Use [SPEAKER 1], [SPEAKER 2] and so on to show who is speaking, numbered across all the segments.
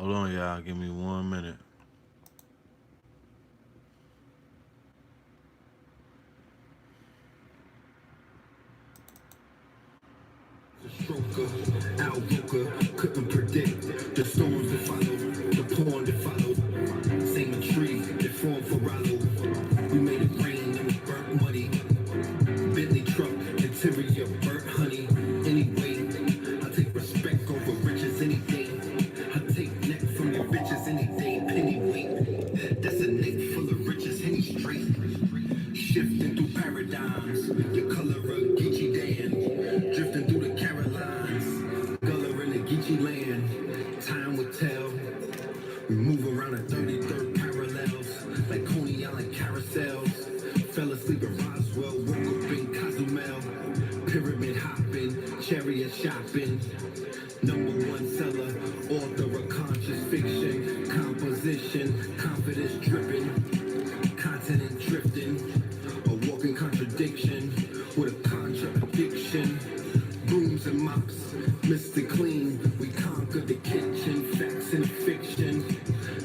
[SPEAKER 1] Hold on, y'all. Give me 1 minute.
[SPEAKER 2] Stroker, Al Roker, couldn't predict the storms that follow, the porn that follow. Same tree that formed for Rollo. We made it rain and we burnt muddy. Bentley truck, interior burnt honey. Anyway, I take respect over riches any day. I take neck from your bitches any day. Pennyweight, that's a neck full of riches any straight. Shifting through paradigms, the color of Geechee Dan. Drifting through the Carolines, color in the Geechee land. Time will tell. We move around the 33rd parallels, like Coney Island carousels. Fell asleep at Roswell, woke up in Cozumel. Pyramid hopping, chariot shopping. Number one seller, author of conscious fiction. Composition, confidence dripping. Continent drifting, a walking contradiction with a contradiction. Brooms and mops, Mr. Clean, we conquer the kitchen. Facts and fiction,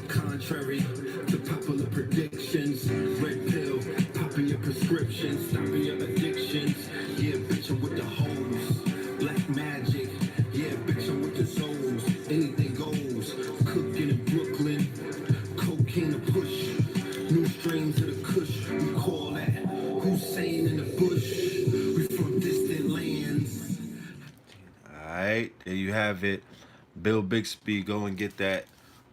[SPEAKER 2] contrary to popular predictions. Red pill, popping your prescriptions, stopping your addictions. Yeah, bitch, I'm with the hoes. Black magic, yeah, bitch, I'm with the souls. Anything goes, cooking in Brooklyn, cocaine to push. New strains of the kush, we call that Hussein in the bush. We from distant lands.
[SPEAKER 1] All right, there you have it. Bill Bixby, go and get that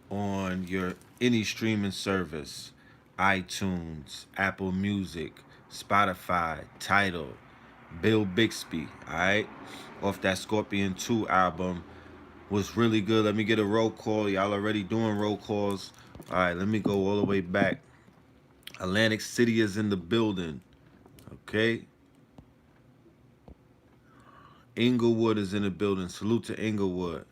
[SPEAKER 1] on your any streaming service, iTunes, Apple Music, Spotify, Tidal. Bill Bixby, all right, off that Scorpion 2 album was really good. Let me get a roll call. Y'all already doing roll calls. All right, let me go all the way back. Atlantic City is in the building. Okay. Inglewood is in the building. Salute to Inglewood.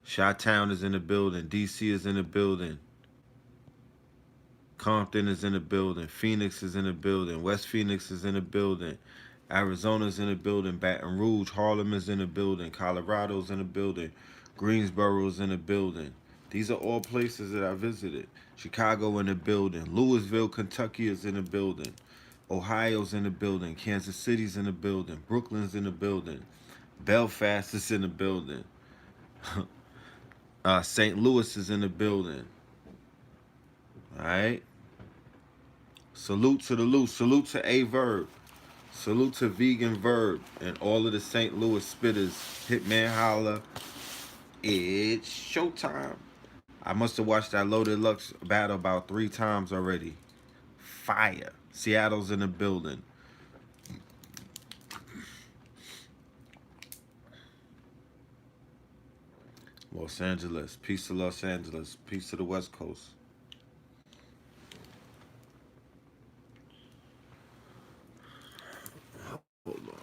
[SPEAKER 1] Chi-Town is in the building. DC is in the building. Compton is in the building. Phoenix is in the building. West Phoenix is in the building. Arizona's in the building. Baton Rouge, Harlem is in the building. Colorado's in the building. Greensboro's in the building. These are all places that I visited. Chicago in the building. Louisville, Kentucky is in the building. Ohio's in the building. Kansas City's in the building. Brooklyn's in the building. Belfast is in the building. St. Louis is in the building. All right. Salute to the loose. Salute to A-Verb. Salute to Vegan Verb and all of the St. Louis spitters. Hitman Holla. It's showtime. I must have watched that Loaded Lux battle about 3 times already. Fire. Seattle's in the building. Los Angeles. Peace to Los Angeles. Peace to the West Coast. Hold on.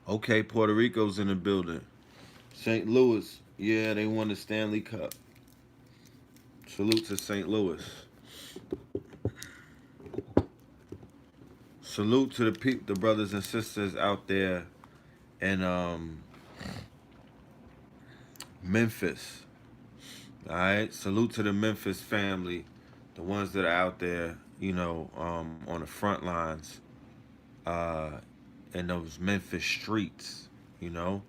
[SPEAKER 1] Okay, Puerto Rico's in the building. St. Louis, yeah, they won the Stanley Cup. Salute to St. Louis. Salute to the brothers and sisters out there in Memphis. All right, salute to the Memphis family, the ones that are out there, on the front lines, uh, in those Memphis streets. You know,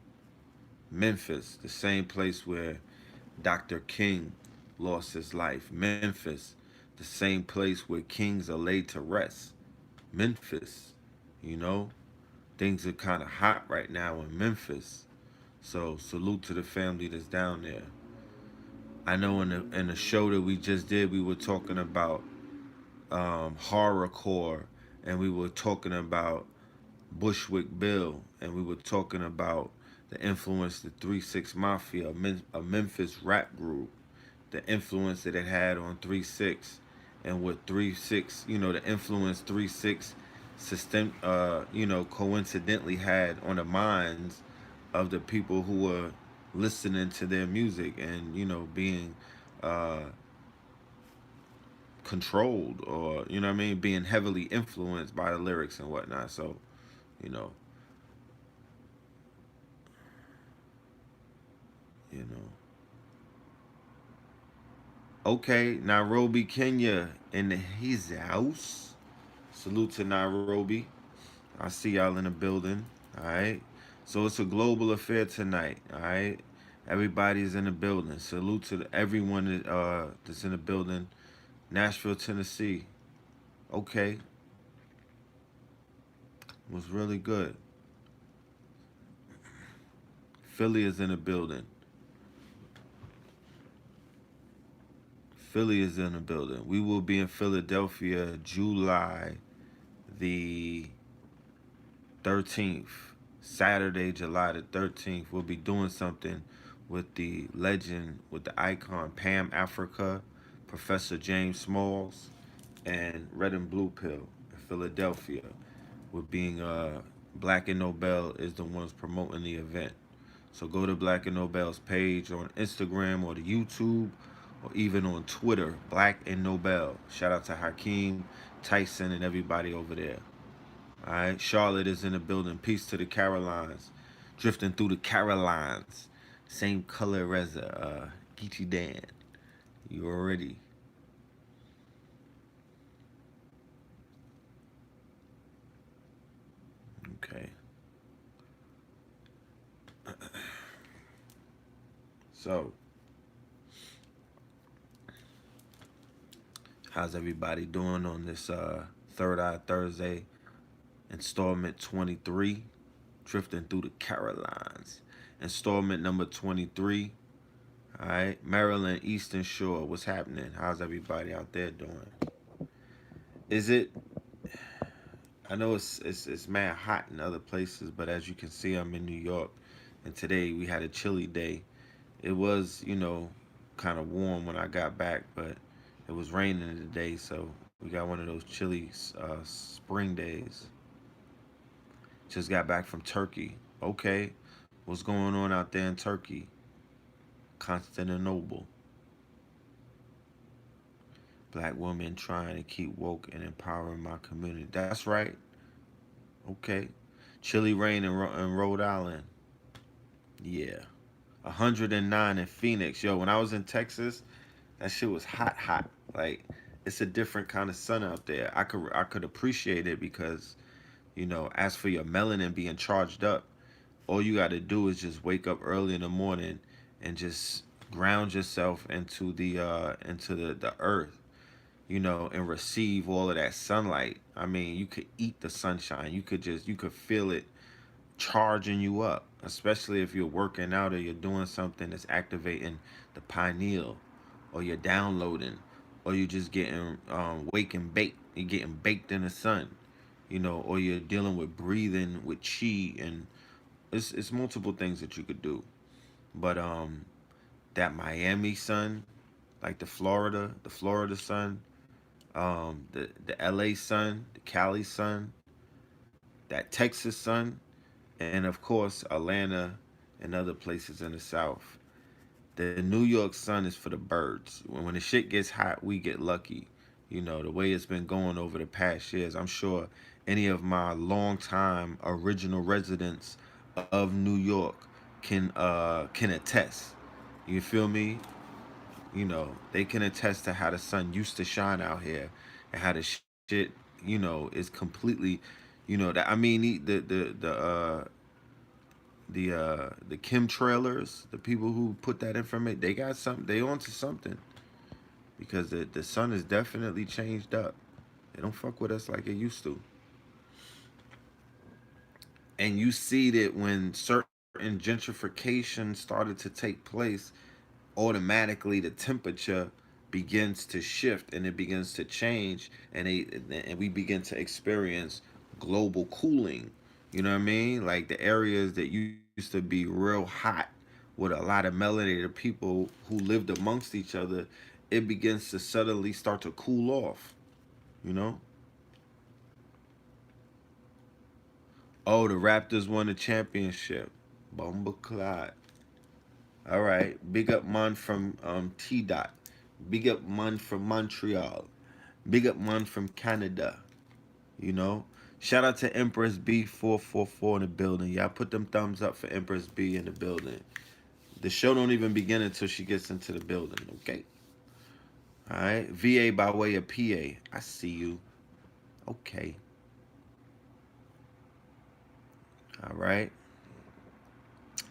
[SPEAKER 1] Memphis, the same place where Dr. King lost his life. Memphis, the same place where kings are laid to rest. Memphis, you know, things are kind of hot right now in Memphis. So salute to the family that's down there. I know in the show that we just did, we were talking about horrorcore, and we were talking about Bushwick Bill, and we were talking about the influence the 3-6 Mafia, a Memphis rap group, the influence that it had on 3-6, and what 3-6, the influence 3-6 system, coincidentally had on the minds of the people who were listening to their music and being uh, controlled, or what I mean, being heavily influenced by the lyrics and whatnot. So you know, you know. Okay, Nairobi, Kenya, in his house. Salute to Nairobi. I see y'all in the building. All right. So it's a global affair tonight. All right. Everybody's in the building. Salute to everyone that's in the building. Nashville, Tennessee. Okay, was really good. Philly is in the building. Philly is in the building. We will be in Philadelphia July the 13th. Saturday, July the 13th. We'll be doing something with the legend, with the icon Pam Africa, Professor James Smalls, and Red and Blue Pill in Philadelphia. We're being Black and Nobel is the ones promoting the event. So go to Black and Nobel's page on Instagram or the YouTube or even on Twitter, Black and Nobel. Shout out to Hakeem, Tyson, and everybody over there. All right, Charlotte is in the building. Peace to the Carolines, drifting through the Carolines. Same color as Geechee Dan. You already okay. So, how's everybody doing on this Third Eye Thursday, installment 23, drifting through the Carolines, installment number 23. All right, Maryland Eastern Shore. What's happening? How's everybody out there doing? Is it? I know it's mad hot in other places, but as you can see, I'm in New York, and today we had a chilly day. It was, kind of warm when I got back, but it was raining today, so we got one of those chilly spring days. Just got back from Turkey. Okay, what's going on out there in Turkey? Constantinople. Black women trying to keep woke and empowering my community. That's right. Okay. Chilly rain in Rhode Island. Yeah. 109 in Phoenix. Yo, when I was in Texas, that shit was hot, hot. Like, it's a different kind of sun out there. I could appreciate it because, as for your melanin being charged up, all you got to do is just wake up early in the morning and just ground yourself into the earth, and receive all of that sunlight. I mean, you could eat the sunshine. You could feel it charging you up, especially if you're working out or you're doing something that's activating the pineal, or you're downloading, or you're just getting wake and baked. You're getting baked in the sun, or you're dealing with breathing with chi, and it's multiple things that you could do. But that Miami sun, like the Florida sun, the LA sun, the Cali sun, that Texas sun, and of course Atlanta and other places in the South. The New York sun is for the birds. When the shit gets hot, we get lucky. The way it's been going over the past years. I'm sure any of my longtime original residents of New York can attest. You feel me? They can attest to how the sun used to shine out here and how the shit, is completely, that I mean the Kim trailers, the people who put that information, they got something, they onto something, because the sun is definitely changed up. They don't fuck with us like it used to. And you see that when certain gentrification started to take place, automatically the temperature begins to shift and it begins to change, and we begin to experience global cooling. You know what I mean? Like the areas that used to be real hot with a lot of melanated people who lived amongst each other, it begins to suddenly start to cool off. You know? Oh, the Raptors won the championship. Bomba Clyde. All right. Big up man from T Dot. Big up man from Montreal. Big up man from Canada. You know. Shout out to Empress B444 in the building. Y'all put them thumbs up for Empress B in the building. The show don't even begin until she gets into the building. Okay. All right. VA by way of PA. I see you. Okay. All right.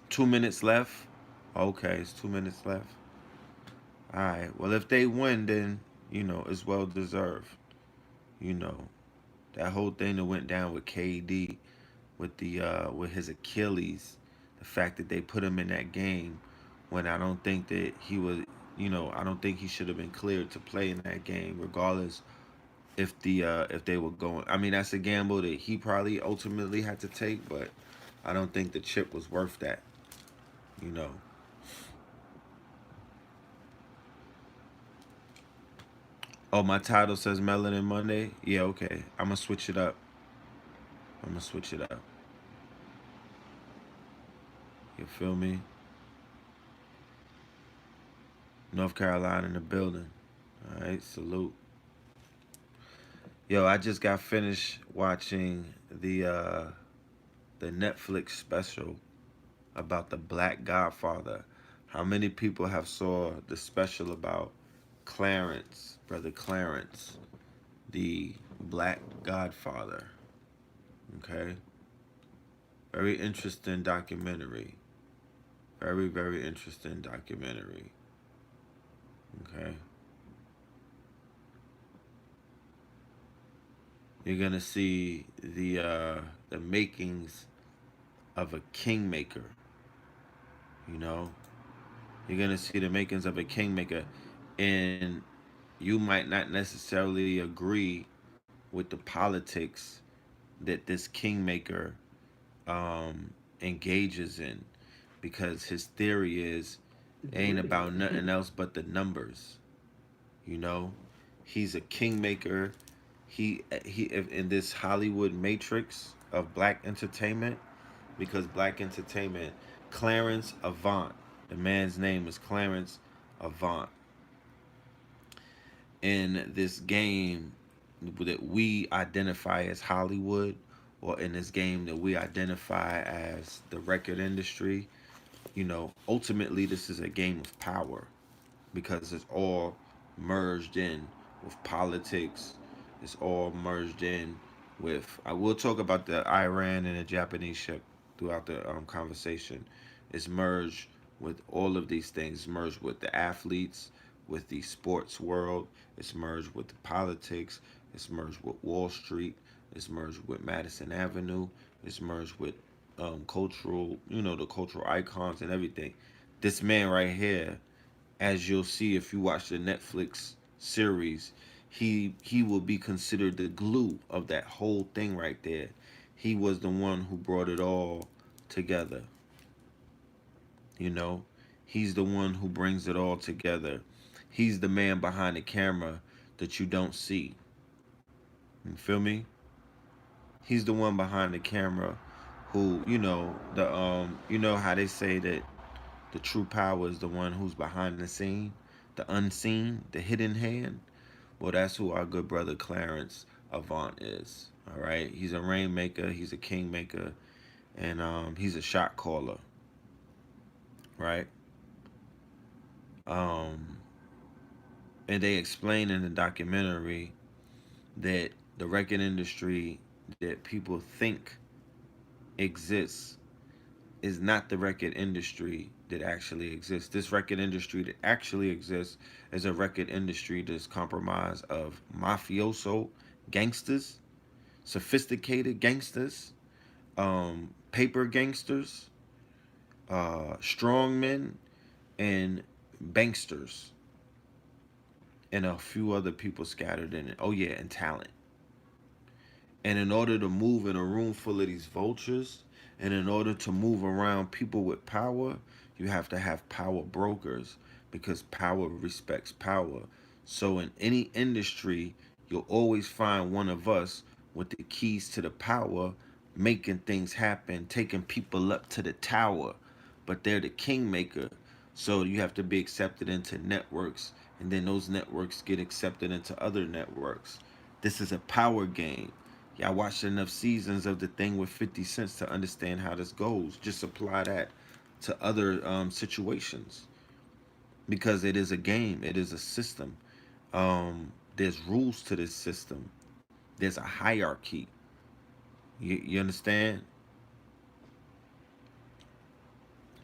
[SPEAKER 1] 2 minutes left. Okay, it's 2 minutes left. All right. Well, if they win, then it's well deserved. You know that whole thing that went down with KD, with his Achilles, the fact that they put him in that game when I don't think that he was, I don't think he should have been cleared to play in that game, regardless if they were going. I mean, that's a gamble that he probably ultimately had to take, but I don't think the chip was worth that. You know. Oh, my title says Melanin Monday. Yeah, okay. I'm gonna switch it up. I'm gonna switch it up. You feel me? North Carolina in the building. All right, salute. Yo, I just got finished watching the Netflix special about the Black Godfather. How many people have saw the special about Clarence, brother Clarence, the Black Godfather? Okay, very interesting documentary. Very very interesting documentary. Okay, you're gonna see the makings of a kingmaker. You know, you're gonna see the makings of a kingmaker, and you might not necessarily agree with the politics that this kingmaker engages in, because his theory is ain't about nothing else but the numbers. You know, he's a kingmaker. He in this Hollywood matrix of black entertainment, because black entertainment, Clarence Avant, the man's name is Clarence Avant. In this game that we identify as Hollywood, or in this game that we identify as the record industry, ultimately this is a game of power, because it's all merged in with politics. It's all merged in with. I will talk about the Iran and the Japanese ship throughout the conversation. It's merged with all of these things. It's merged with the athletes, with the sports world. It's merged with the politics. It's merged with Wall Street. It's merged with Madison Avenue. It's merged with cultural, the cultural icons and everything. This man right here, as you'll see if you watch the Netflix series, he will be considered the glue of that whole thing right there. He was the one who brought it all together. You know, he's the one who brings it all together. He's the man behind the camera that you don't see. You feel me? He's the one behind the camera who, how they say that the true power is the one who's behind the scene, the unseen, the hidden hand. Well, that's who our good brother Clarence Avant is. All right, he's a rainmaker, he's a kingmaker, and he's a shot caller. Right. Um, and they explain in the documentary that the record industry that people think exists is not the record industry that actually exists. This record industry that actually exists is a record industry that's comprised of mafioso gangsters, sophisticated gangsters, paper gangsters, strongmen, and banksters, and a few other people scattered in it. Oh yeah, and talent. And in order to move in a room full of these vultures, and in order to move around people with power, you have to have power brokers because power respects power. So in any industry, you'll always find one of us with the keys to the power, making things happen, taking people up to the tower. But they're the kingmaker. So you have to be accepted into networks, and then those networks get accepted into other networks. This is a power game. Y'all watched enough seasons of the thing with 50 cents to understand how this goes. Just apply that to other situations because it is a game, it is a system. There's rules to this system, there's a hierarchy. You understand?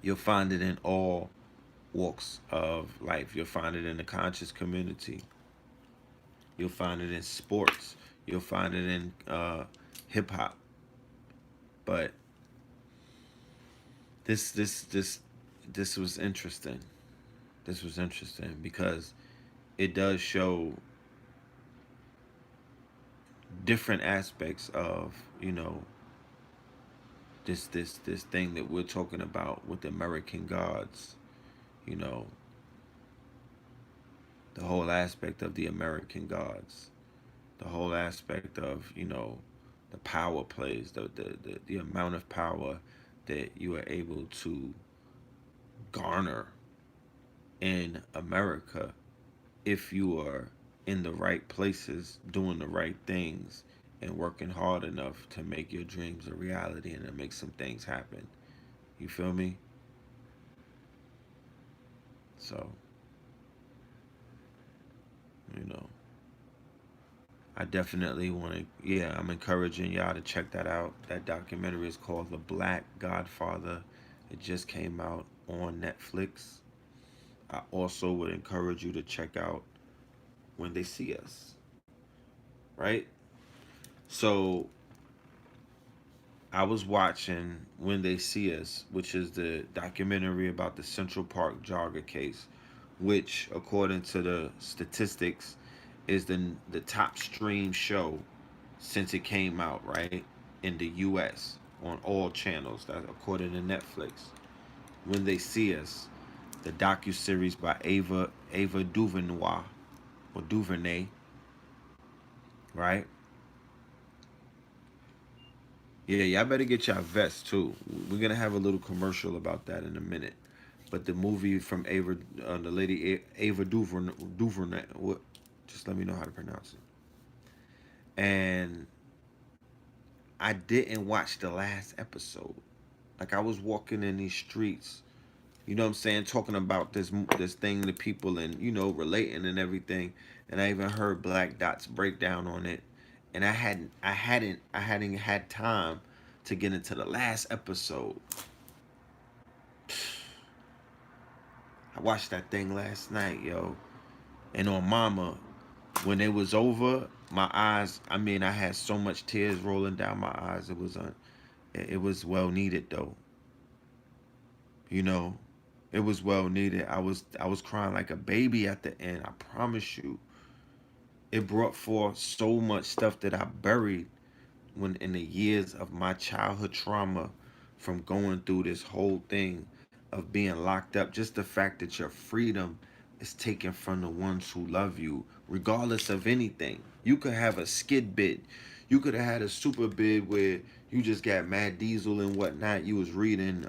[SPEAKER 1] You'll find it in all walks of life. You'll find it in the conscious community. You'll find it in sports. You'll find it in hip hop. But this this this this was interesting. This was interesting because it does show different aspects of, this thing that we're talking about with the American gods. You know, the whole aspect of the American gods, the whole aspect of, the power plays, the amount of power that you are able to garner in America if you are in the right places, doing the right things, and working hard enough to make your dreams a reality and to make some things happen. You feel me? So, you know, I definitely want to, yeah, I'm encouraging y'all to check that out. That documentary is called The Black Godfather. It just came out on Netflix. I also would encourage you to check out When They See Us, right? So I was watching When They See Us, which is the documentary about the Central Park jogger case, which, according to the statistics, is the top stream show since it came out, right, in the U.S. on all channels. That according to Netflix. When They See Us, the docu series by Ava DuVernay or Duvernay, right? Yeah, y'all better get y'all vest too. We're gonna have a little commercial about that in a minute. But the movie from Ava, the lady Ava Duvernay, what? Just let me know how to pronounce it. And I didn't watch the last episode. Like I was walking in these streets, you know what I'm saying, talking about this thing to people and relating and everything. And I even heard Black Dot's breakdown on it. And I hadn't had time to get into the last episode. I watched that thing last night, yo. And on Mama, when it was over, my eyes, I mean, I had so much tears rolling down my eyes. It was well needed though. You know, it was well needed. I was crying like a baby at the end. I promise you. It brought forth so much stuff that I buried when in the years of my childhood trauma from going through this whole thing of being locked up. Just the fact that your freedom is taken from the ones who love you, regardless of anything. You could have a skid bid. You could have had a super bid where you just got mad diesel and whatnot. You was reading,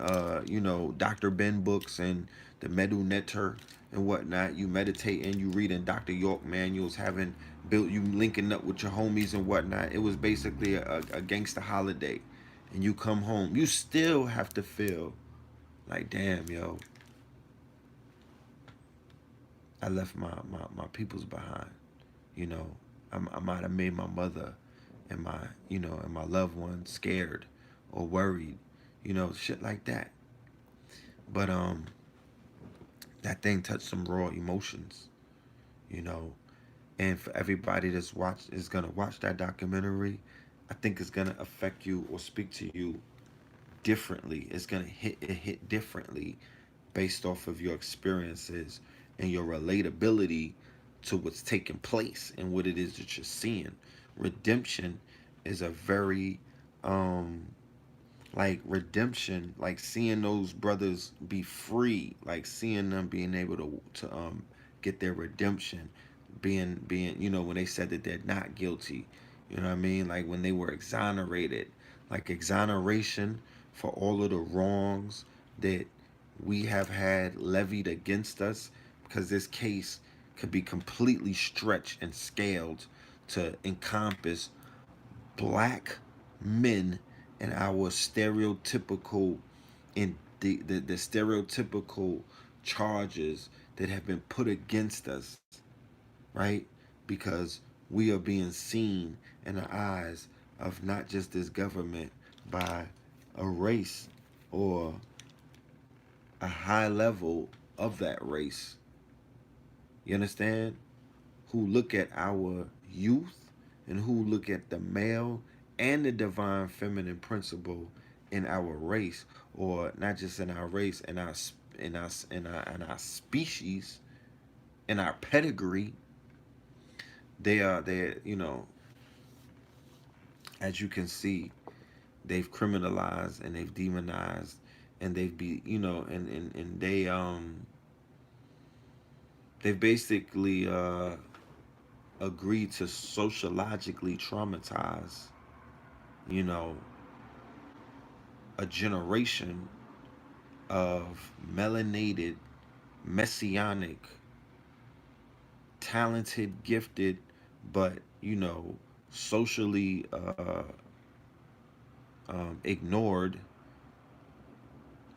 [SPEAKER 1] Dr. Ben books and the Medu Netter and whatnot. You meditating, you reading Dr. York manuals, having built you linking up with your homies and whatnot. It was basically a gangster holiday. And you come home, you still have to feel like, damn, yo, I left my peoples behind. You know, I might have made my mother and my loved ones scared or worried, shit like that. But that thing touched some raw emotions, you know. And for everybody is gonna watch that documentary, I think it's gonna affect you or speak to you differently. It's gonna hit differently based off of your experiences and your relatability to what's taking place and what it is that you're seeing. Redemption is a very um like redemption, like seeing those brothers be free, like seeing them being able to get their redemption, being when they said that they're not guilty, you know what I mean, like when they were exonerated, like exoneration for all of the wrongs that we have had levied against us, because this case could be completely stretched and scaled to encompass black men and our stereotypical in the stereotypical charges that have been put against us, right? Because we are being seen in the eyes of not just this government by a race or a high level of that race. You understand? Who look at our youth and who look at the male and the divine feminine principle in our race, or not just in our race, in our species, in our pedigree. They as you can see, they've criminalized and they've demonized and they've be and they've basically agreed to sociologically traumatize, you know, a generation of melanated, messianic, talented, gifted, but socially ignored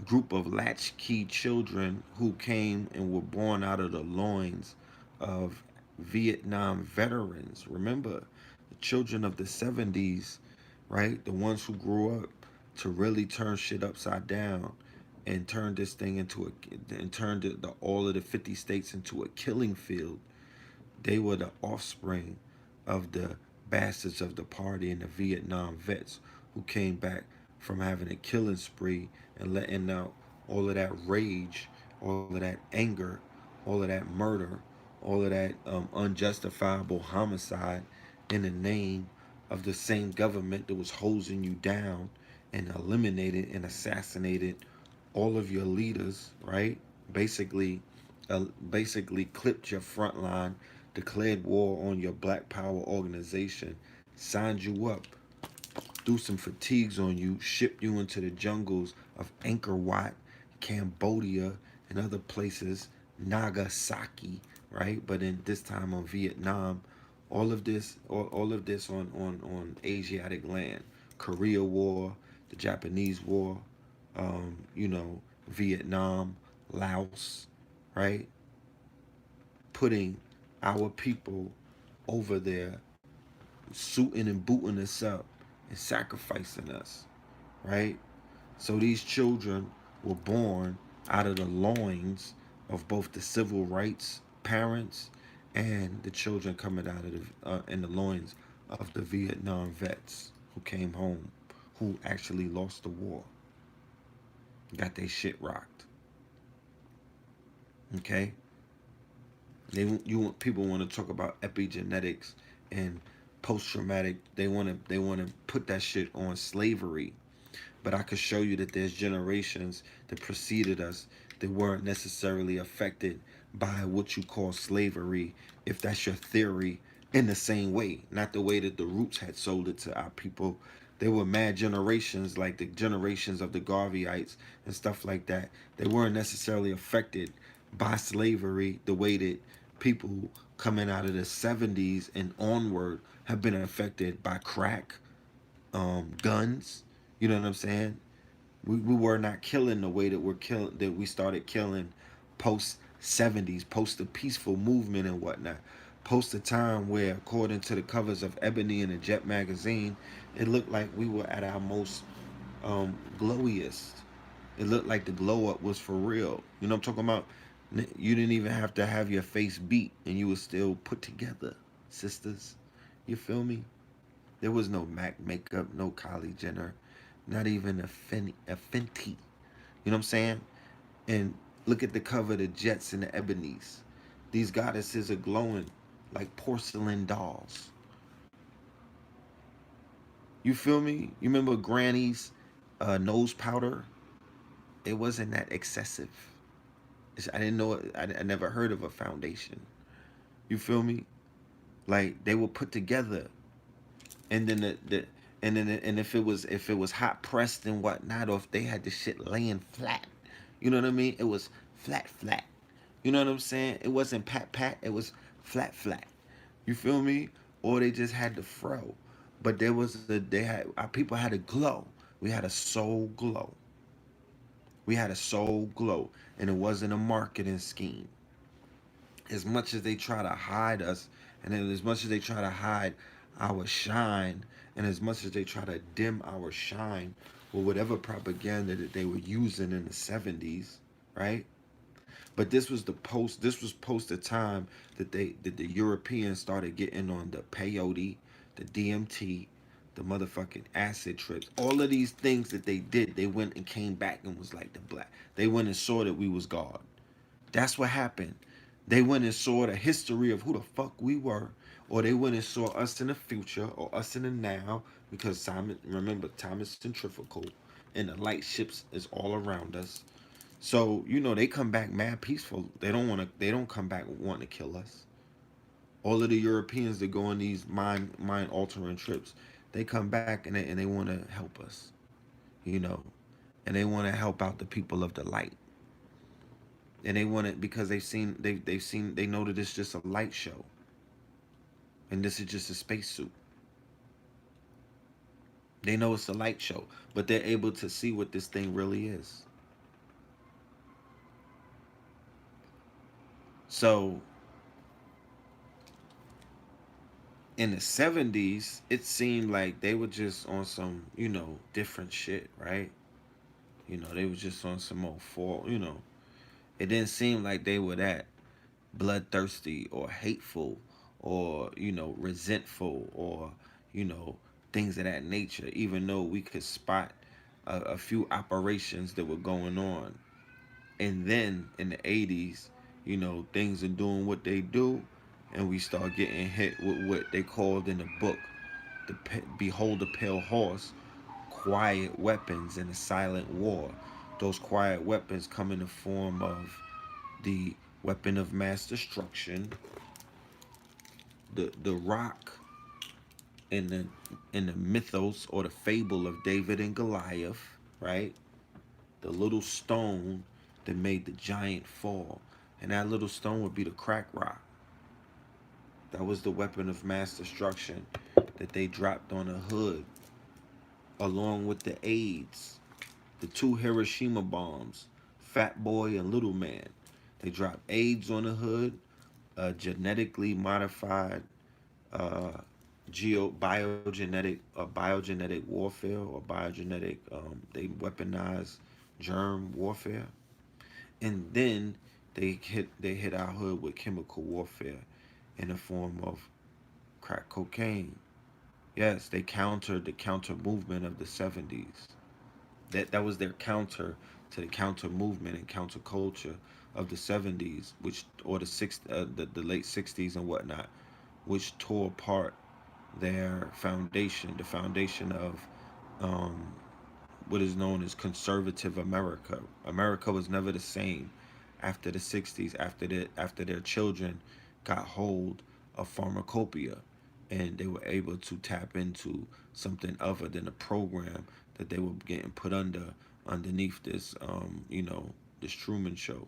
[SPEAKER 1] group of latchkey children who came and were born out of the loins of Vietnam veterans. Remember, the children of the 70s, right? The ones who grew up to really turn shit upside down and turn this thing into and turned all of the 50 states into a killing field. They were the offspring of the bastards of the party and the Vietnam vets who came back from having a killing spree and letting out all of that rage, all of that anger, all of that murder, all of that unjustifiable homicide in the name of the same government that was hosing you down and eliminated and assassinated all of your leaders, right? Basically, basically clipped your front line, declared war on your Black Power organization, signed you up, threw some fatigues on you, shipped you into the jungles of Angkor Wat, Cambodia, and other places, Nagasaki, right? But in this time on Vietnam, all of this on Asiatic land, Korea War, the Japanese War, Vietnam, Laos, right? Putting our people over there, suiting and booting us up and sacrificing us, right? So these children were born out of the loins of both the civil rights parents and the children coming out of in the loins of the Vietnam vets who came home, who actually lost the war, got their shit rocked. Okay, people want to talk about epigenetics and post traumatic. They want to put that shit on slavery. But I could show you that there's generations that preceded us that weren't necessarily affected by what you call slavery, if that's your theory, in the same way. Not the way that the roots had sold it to our people. There were mad generations, like the generations of the Garveyites and stuff like that. They weren't necessarily affected by slavery the way that people coming out of the 70s and onward have been affected by crack, guns. You know what I'm saying? We were not killing the way that we started killing post 70s, post the peaceful movement and whatnot. Post the time where, according to the covers of Ebony and the Jet magazine, it looked like we were at our most glowiest. It looked like the glow up was for real. You know what I'm talking about? You didn't even have to have your face beat and you were still put together, sisters. You feel me? There was no MAC makeup, no Kylie Jenner. Not even a Fenty. You know what I'm saying? And look at the cover of the Jets and the Ebonies. These goddesses are glowing like porcelain dolls. You feel me? You remember Granny's nose powder? It wasn't that excessive. I didn't know it. I never heard of a foundation. You feel me? Like they were put together, and then and if it was hot pressed and whatnot, or if they had the shit laying flat, you know what I mean? It was flat, flat. You know what I'm saying? It wasn't pat pat. It was flat, flat. You feel me? Or they just had the fro, but there was a they had our people had a glow. We had a soul glow. We had a soul glow, and it wasn't a marketing scheme. As much as they try to hide us, and then as much as they try to hide our shine, and as much as they try to dim our shine with whatever propaganda that they were using in the 70s, right? But this was post the time that the Europeans started getting on the peyote, the DMT, the motherfucking acid trips. All of these things that they did, they went and came back and was like the black. They went and saw that we was God. That's what happened. They went and saw the history of who the fuck we were, or they went and saw us in the future or us in the now, because time, remember, time is centrifugal, and the light ships is all around us. So they come back mad peaceful. They don't want to. They don't come back wanting to kill us. All of the Europeans that go on these mind altering trips, they come back and they want to help us. You know, and they want to help out the people of the light. And they want it because they know that it's just a light show, and this is just a spacesuit. They know it's a light show, but they're able to see what this thing really is. So in the 70s, it seemed like they were just on some, different shit, right? They were just on some old fall. It didn't seem like they were that bloodthirsty or hateful or, resentful or, you know, things of that nature, even though we could spot a few operations that were going on. And then in the 80s, things are doing what they do, and we start getting hit with what they called in the book, Behold the Pale Horse, quiet weapons in a silent war. Those quiet weapons come in the form of the weapon of mass destruction, the rock in the mythos or the fable of David and Goliath, right? The little stone that made the giant fall. And that little stone would be the crack rock. That was the weapon of mass destruction that they dropped on the hood, along with the AIDS, the two Hiroshima bombs, Fat Boy and Little Man. They dropped AIDS on the hood, genetically modified uh, biogenetic warfare, or biogenetic, they weaponized germ warfare. And then they hit our hood with chemical warfare in the form of crack cocaine. Yes, they countered the counter movement of the 70s. That was their counter to the counter movement and counter culture of the 70s, which or the late 60s and whatnot, which tore apart their foundation, the foundation of um, what is known as conservative America. America was never the same after the 60s, after their children got hold of pharmacopoeia, and they were able to tap into something other than a program that they were getting put underneath this this Truman Show,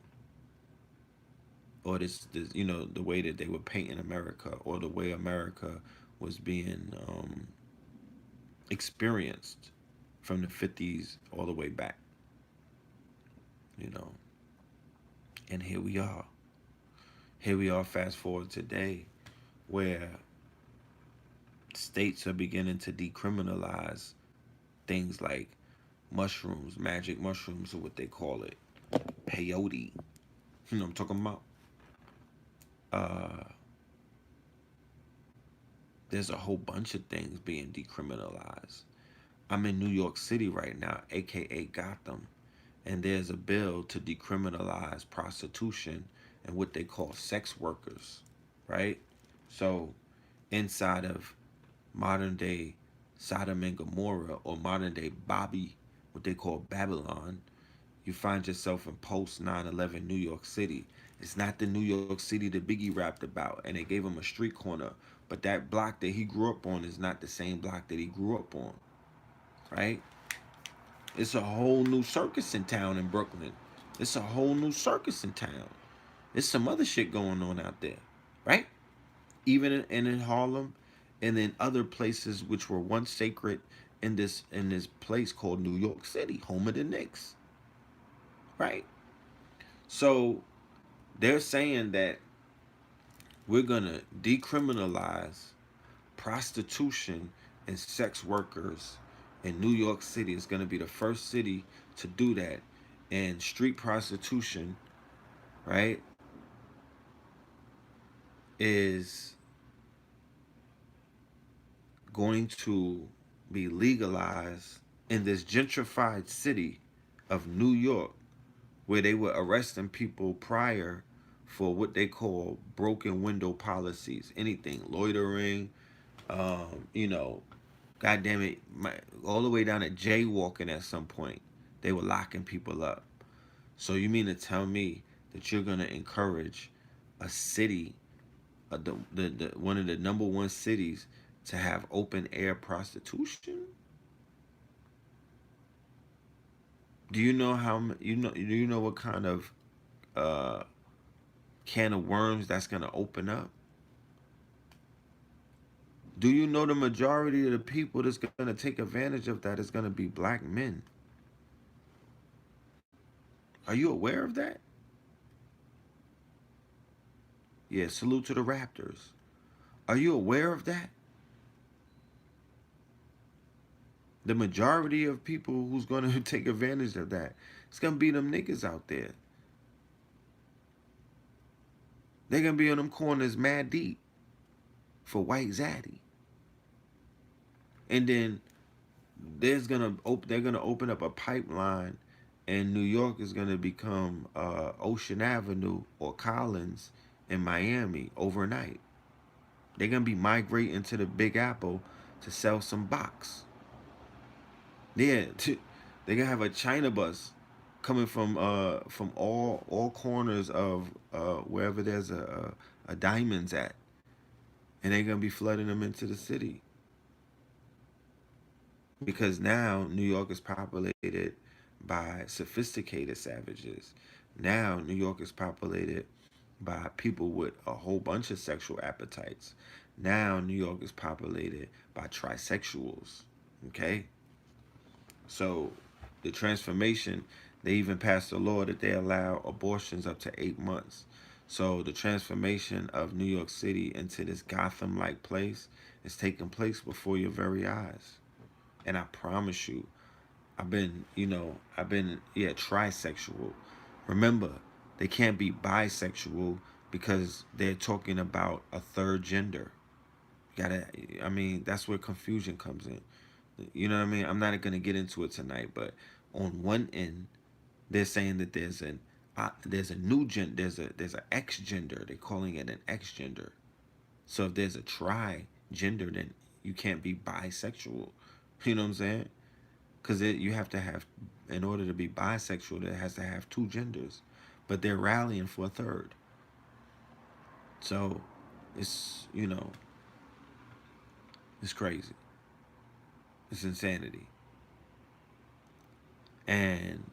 [SPEAKER 1] or this the way that they were painting America, or the way America was being experienced from the 50s all the way back, you know. And here we are. Here we are, fast forward today, where states are beginning to decriminalize things like mushrooms, magic mushrooms, or what they call it, peyote. You know what I'm talking about? Uh, there's a whole bunch of things being decriminalized. I'm in New York City right now, aka Gotham, and there's a bill to decriminalize prostitution and what they call sex workers, right? So, inside of modern day Sodom and Gomorrah, or modern day Bobby, what they call Babylon, you find yourself in post 9/11 New York City. It's not the New York City that Biggie rapped about, and they gave him a street corner. But that block that he grew up on is not the same block that he grew up on, right? It's a whole new circus in town in Brooklyn. It's a whole new circus in town. There's some other shit going on out there, right? Even in Harlem, and in other places which were once sacred in this place called New York City, home of the Knicks, right? So they're saying that we're gonna decriminalize prostitution and sex workers in New York City. Is gonna be the first city to do that, and street prostitution, right, is going to be legalized in this gentrified city of New York, where they were arresting people prior for what they call broken window policies, anything loitering, you know, God damn it, all the way down to jaywalking at some point. They were locking people up. So you mean to tell me that you're gonna encourage a city, the one of the number one cities, to have open air prostitution? Do you know do you know what kind of uh, can of worms that's gonna open up? Do you know the majority of the people that's gonna take advantage of that is gonna be black men? Are you aware of that? Yeah, salute to the Raptors. Are you aware of that? The majority of people who's gonna take advantage of that, it's gonna be them niggas out there. They're gonna be on them corners mad deep for white zaddy. And then they're gonna open up a pipeline, and New York is gonna become Ocean Avenue or Collins in Miami overnight. They're gonna be migrating to the Big Apple to sell some box. Yeah, they're gonna have a China bus coming from all corners of wherever there's a diamonds at, and they're gonna be flooding them into the city, because now New York is populated by sophisticated savages. Now New York is populated by people with a whole bunch of sexual appetites. Now New York is populated by trisexuals. Okay? So the transformation, they even passed a law that they allow abortions up to 8 months. So the transformation of New York City into this Gotham like place is taking place before your very eyes. And I promise you, yeah, trisexual. Remember, they can't be bisexual because they're talking about a third gender. You gotta, I mean, that's where confusion comes in. You know what I mean? I'm not gonna get into it tonight, but on one end, they're saying that there's a new gender, there's an X gender. They're calling it an X gender. So if there's a tri gender, then you can't be bisexual. You know what I'm saying? Because you have to have, in order to be bisexual, it has to have two genders, but they're rallying for a third. So it's, it's crazy. It's insanity. And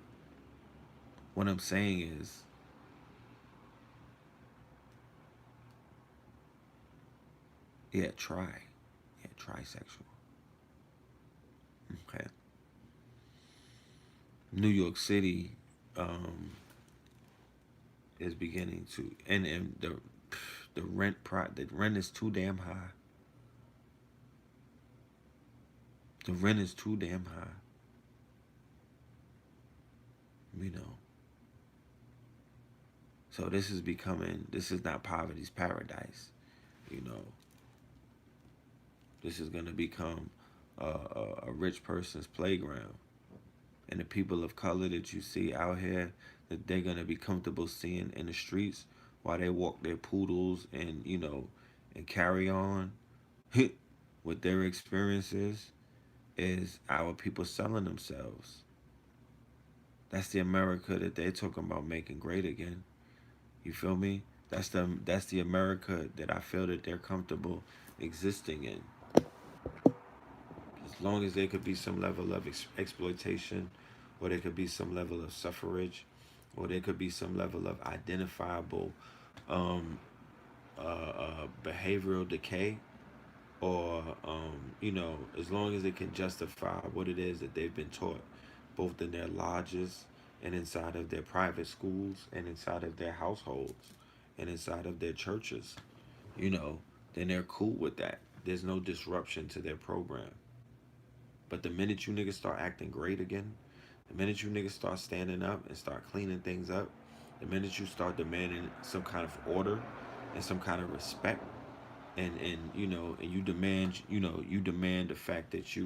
[SPEAKER 1] what I'm saying is, yeah, trisexual. Okay. New York City um, is beginning to, and the rent is too damn high. The rent is too damn high. You know. So this is not poverty's paradise. You know, this is gonna become a rich person's playground. And the people of color that you see out here, that they're gonna be comfortable seeing in the streets while they walk their poodles and and carry on with their experiences, is our people selling themselves. That's the America that they're talking about making great again. You feel me? That's the America that I feel that they're comfortable existing in. As long as there could be some level of exploitation, or there could be some level of suffrage, or there could be some level of identifiable um, behavioral decay, or as long as it can justify what it is that they've been taught, both in their lodges and inside of their private schools and inside of their households and inside of their churches, you know, then they're cool with that. There's no disruption to their program. But the minute you niggas start acting great again, the minute you niggas start standing up and start cleaning things up, the minute you start demanding some kind of order and some kind of respect, and you demand the fact that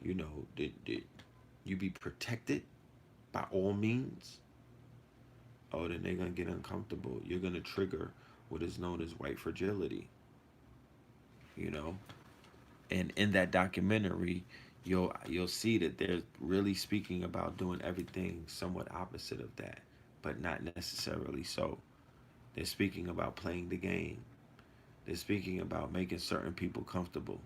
[SPEAKER 1] that you be protected by all means, oh, then they're gonna get uncomfortable. You're gonna trigger what is known as white fragility, you know. And in that documentary, you'll see that they're really speaking about doing everything somewhat opposite of that, but not necessarily so. They're speaking about playing the game. They're speaking about making certain people comfortable.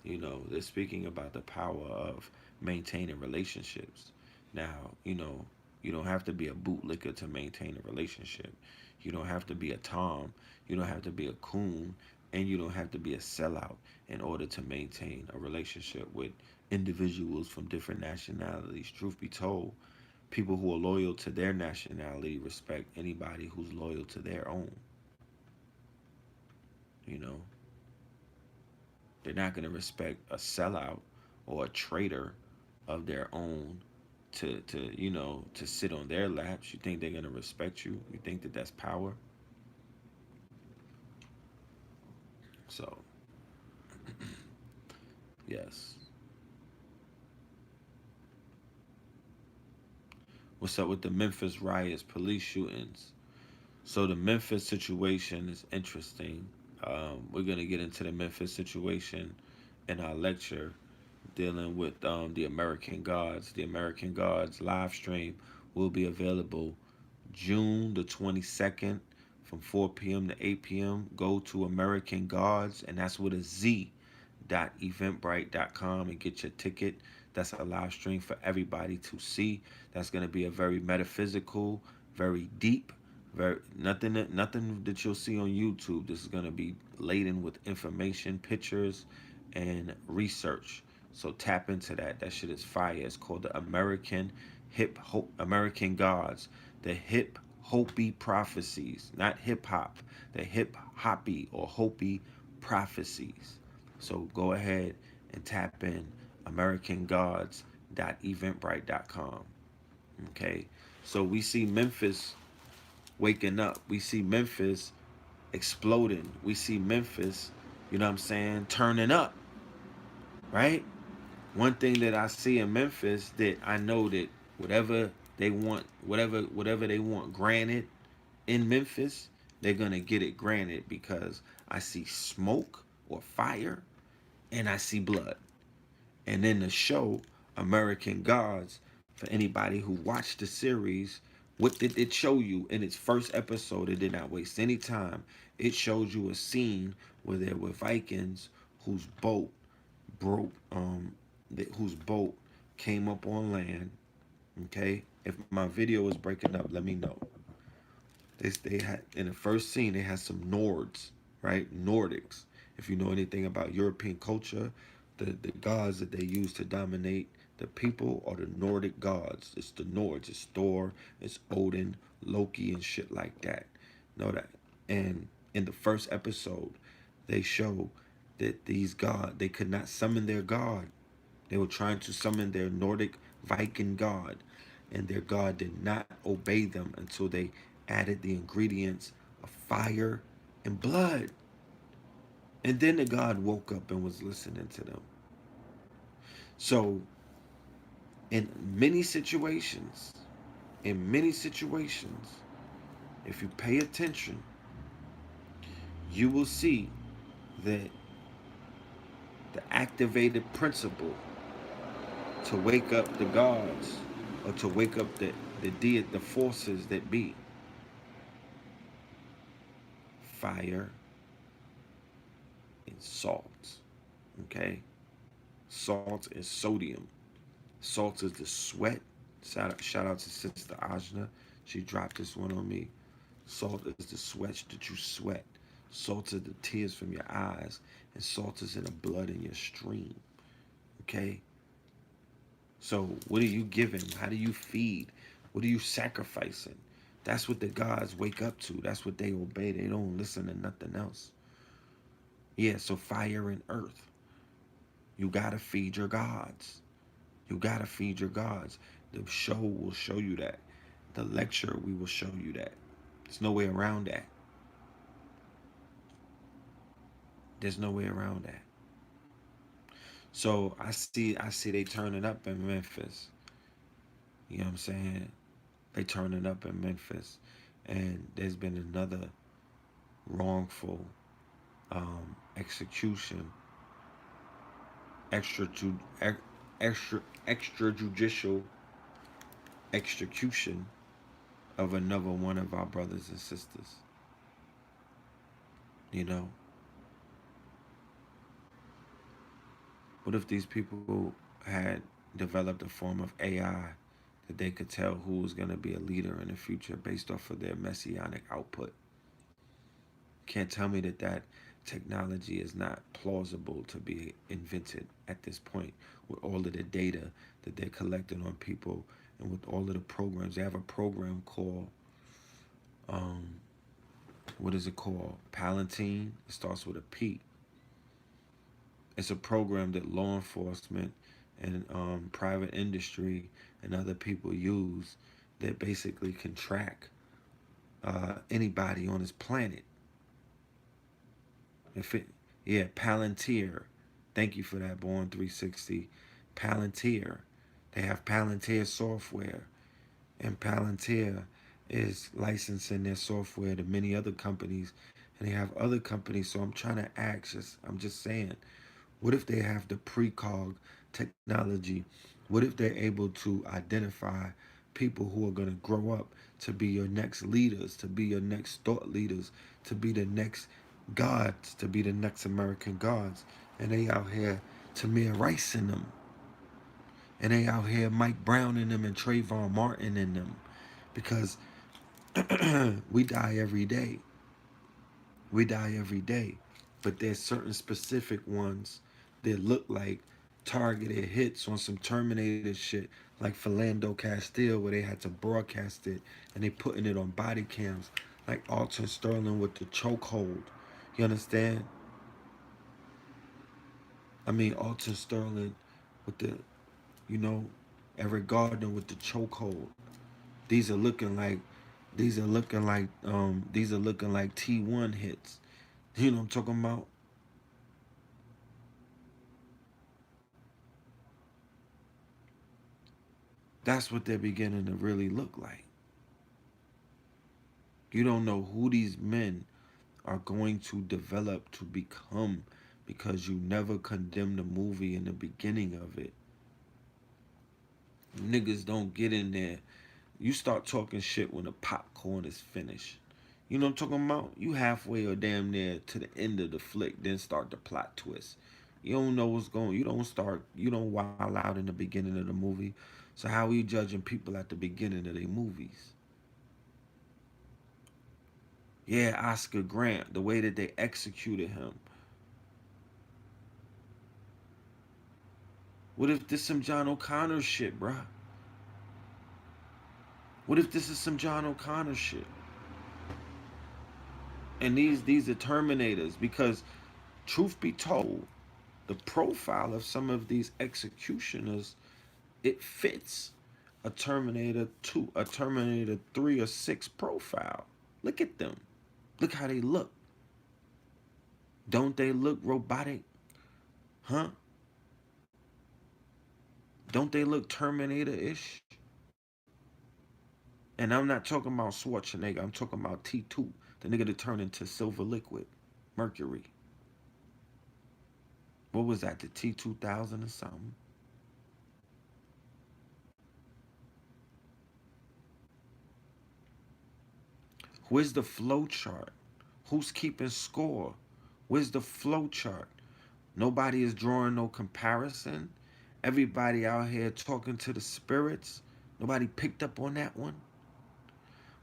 [SPEAKER 1] They're speaking about the power of maintaining relationships. Now, you don't have to be a bootlicker to maintain a relationship. You don't have to be a Tom. You don't have to be a coon. And you don't have to be a sellout in order to maintain a relationship with individuals from different nationalities. Truth be told, people who are loyal to their nationality respect anybody who's loyal to their own. You know, they're not going to respect a sellout or a traitor of their own to sit on their laps. You think they're going to respect you? You think that that's power? So, yes. What's up with the Memphis riots, police shootings? So the Memphis situation is interesting. We're gonna get into the Memphis situation in our lecture dealing with the American Gods. The American Gods live stream will be available June the 22nd from 4 p.m. to 8 p.m. Go to American Gods, and that's with a Z .eventbrite.com and get your ticket. That's a live stream for everybody to see. That's going to be a very metaphysical, very deep, very nothing that you'll see on YouTube. This is going to be laden with information, pictures, and research. So tap into that. That shit is fire. It's called the American Gods, the Hip Hopi Prophecies, not hip hop, the hip hoppy or Hopi prophecies. So go ahead and tap in AmericanGods.eventbrite.com. Okay. So we see Memphis waking up. We see Memphis exploding. We see Memphis, you know what I'm saying, turning up, right? One thing that I see in Memphis that I know that whatever they want, whatever they want granted in Memphis, they're gonna get it granted because I see smoke or fire and I see blood. And in the show, American Gods, for anybody who watched the series, what did it show you in its first episode? It did not waste any time. It showed you a scene where there were Vikings whose boat broke, whose boat came up on land. Okay, if my video is breaking up, let me know. They had in the first scene they had some Nords, right? Nordics. If you know anything about European culture, the gods that they use to dominate the people are the Nordic gods. It's the Nords. It's Thor. It's Odin, Loki, and shit like that. Know that. And in the first episode, they show that these gods they could not summon their god. They were trying to summon their Nordic Viking god, and their god did not obey them until they added the ingredients of fire and blood. And then the god woke up and was listening to them. So in many situations, in many situations, if you pay attention, you will see that the activated principle to wake up the gods or to wake up the forces that be fire and salt. Okay? Salt is sodium. Salt is the sweat. Shout out to Sister Ajna. She dropped this one on me. Salt is the sweat that you sweat. Salt is the tears from your eyes. And salt is in the blood in your stream. Okay? So what are you giving? How do you feed? What are you sacrificing? That's what the gods wake up to. That's what they obey. They don't listen to nothing else. Yeah, so fire and earth. You gotta feed your gods. You gotta feed your gods. The show will show you that. The lecture, we will show you that. There's no way around that. There's no way around that. So I see they turning up in Memphis. You know what I'm saying? They turning up in Memphis. And there's been another wrongful execution, extra extrajudicial execution of another one of our brothers and sisters. You know, what if these people had developed a form of AI that they could tell who was going to be a leader in the future based off of their messianic output? Can't tell me that that technology is not plausible to be invented at this point with all of the data that they're collecting on people and with all of the programs. They have a program called, um, what is it called? Palatine. It starts with a P. It's a program that law enforcement and private industry and other people use that basically can track anybody on this planet. If it, yeah, Palantir. Thank you for that, Born 360. Palantir. They have Palantir software, and Palantir is licensing their software to many other companies, and they have other companies. So I'm trying to access. I'm just saying, what if they have the precog technology? What if they're able to identify people who are going to grow up to be your next leaders, to be your next thought leaders, to be the next gods, to be the next American gods? And they out here Tamir Rice in them. And they out here Mike Brown in them and Trayvon Martin in them. Because we die every day. We die every day. But there's certain specific ones that look like targeted hits on some Terminator shit, like Philando Castile, where they had to broadcast it and they putting it on body cams, like Alton Sterling with the chokehold. You understand? I mean, Alton Sterling with the, you know, Eric Gardner with the chokehold. These are looking like, these are looking like T1 hits. You know what I'm talking about? That's what they're beginning to really look like. You don't know who these men are going to develop to become because you never condemned the movie in the beginning of it. Niggas don't get in there. You start talking shit when the popcorn is finished. You know what I'm talking about? You halfway or damn near to the end of the flick, then start the plot twist. You don't know what's going. You don't wild out in the beginning of the movie. So how are you judging people at the beginning of their movies? Yeah, Oscar Grant, the way that they executed him. What if this some John O'Connor shit, bruh? What if this is some John O'Connor shit? And these are Terminators because truth be told, the profile of some of these executioners, it fits a Terminator 2, a Terminator 3 or 6 profile. Look at them. Look how they look. Don't they look robotic? Huh? Don't they look Terminator-ish? And I'm not talking about Schwarzenegger. I'm talking about T2, the nigga that turned into silver liquid, mercury. What was that? The T2000 or something? Where's the flow chart? Who's keeping score? Where's the flow chart? Nobody is drawing no comparison. Everybody out here talking to the spirits. Nobody picked up on that one.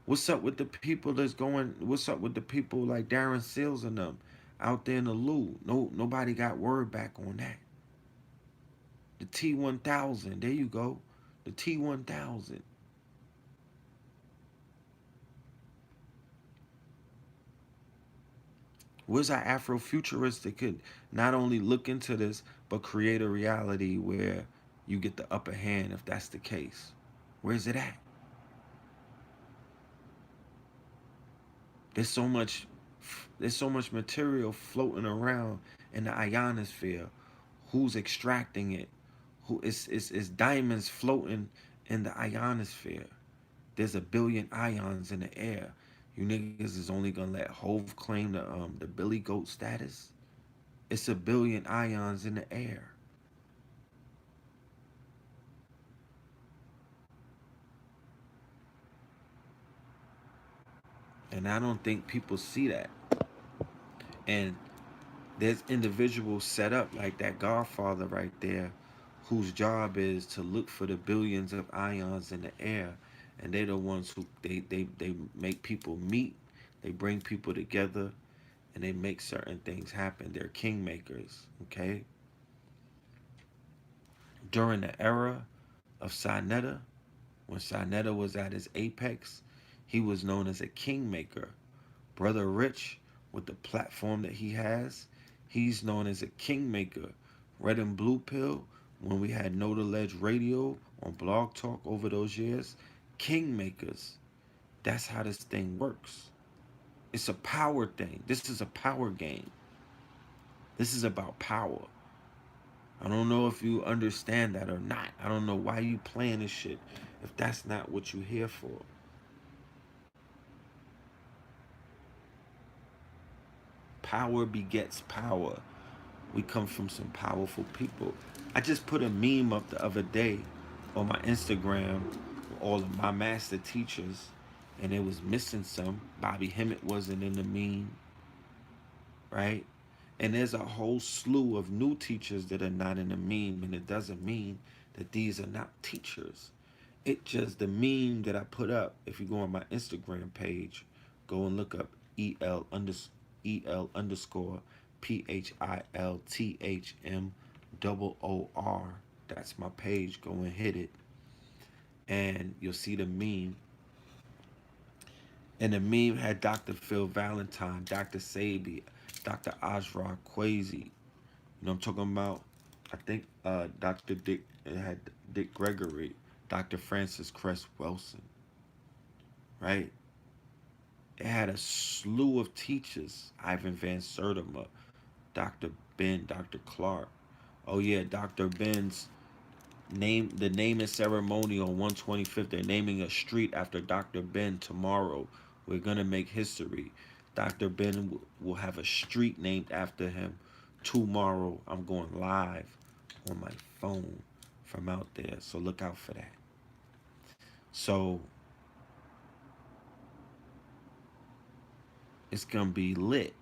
[SPEAKER 1] What's up with the people that's going? What's up with the people like Darren Seals and them out there in the loo? No, nobody got word back on that. The T1000, there you go. The T1000. Where's our Afrofuturists that could not only look into this, but create a reality where you get the upper hand if that's the case? Where's it at? There's so much there's so much material floating around in the ionosphere. Who's extracting it? Who is diamonds floating in the ionosphere? There's a billion ions in the air. You niggas is only gonna let Hove claim the Billy Goat status. It's a billion ions in the air. And I don't think people see that. And there's individuals set up like that Godfather right there, whose job is to look for the billions of ions in the air. And they're the ones who they make people meet, they bring people together, and they make certain things happen. They're kingmakers, okay? During the era of Sinetta, when Sinetta was at his apex, he was known as a kingmaker. Brother Rich, with the platform that he has, he's known as a kingmaker. Red and Blue Pill, when we had No to Ledge Radio on Blog Talk over those years, kingmakers. That's how this thing works. It's a power thing. This is a power game. This is about power. I don't know if you understand that or not. I don't know why you playing this shit if that's not what you're here for. Power begets power. We come from some powerful people. I just put a meme up the other day on my Instagram with all of my master teachers, and it was missing some. Bobby Hemmett wasn't in the meme, right? And there's a whole slew of new teachers that are not in the meme, and it doesn't mean that these are not teachers. It just the meme that I put up. If you go on my Instagram page, go and look up EL PHILTHMOOR. That's my page. Go and hit it, and you'll see the meme. And the meme had Dr. Phil Valentine, Dr. Sabi, Dr. Ajra Quasi. You know what I'm talking about? I think Dr. Dick, it had Dick Gregory, Dr. Francis Cress Wilson, right? It had a slew of teachers, Ivan Van Sertima, Dr. Ben, Dr. Clark. Oh yeah, Dr. Ben's the naming ceremony on 125th. They're naming a street after Dr. Ben tomorrow. We're gonna make history. Dr. Ben will have a street named after him tomorrow. I'm going live on my phone from out there, so look out for that. So it's gonna be lit.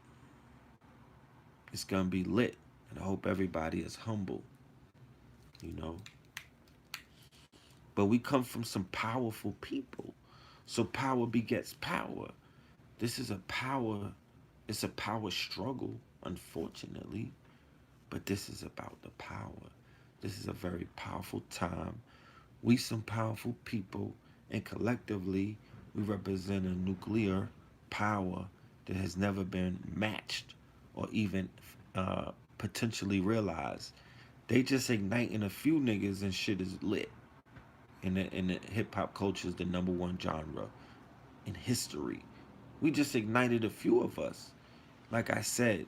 [SPEAKER 1] It's gonna be lit, and I hope everybody is humble. You know, but we come from some powerful people. So power begets power. This is a power, it's a power struggle, unfortunately, but this is about the power. This is a very powerful time. We some powerful people, and collectively, we represent a nuclear power that has never been matched or even potentially realized. They just igniting a few niggas and shit is lit. In the hip hop culture is the number one genre in history. We just ignited a few of us. Like I said,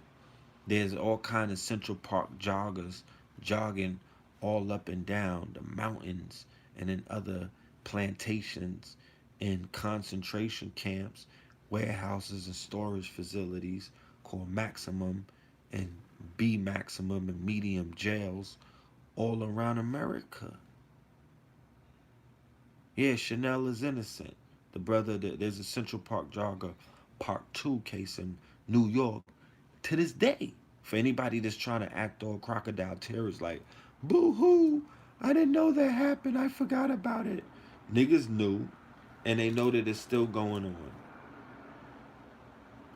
[SPEAKER 1] there's all kind of Central Park joggers jogging all up and down the mountains and in other plantations, in concentration camps, warehouses, and storage facilities called maximum and B maximum and medium jails all around America. Yeah, Chanel is innocent. The brother, there's a Central Park jogger Part 2 case in New York to this day. For anybody that's trying to act all crocodile tears like, boo hoo, I didn't know that happened. I forgot about it. Niggas knew, and they know that it's still going on.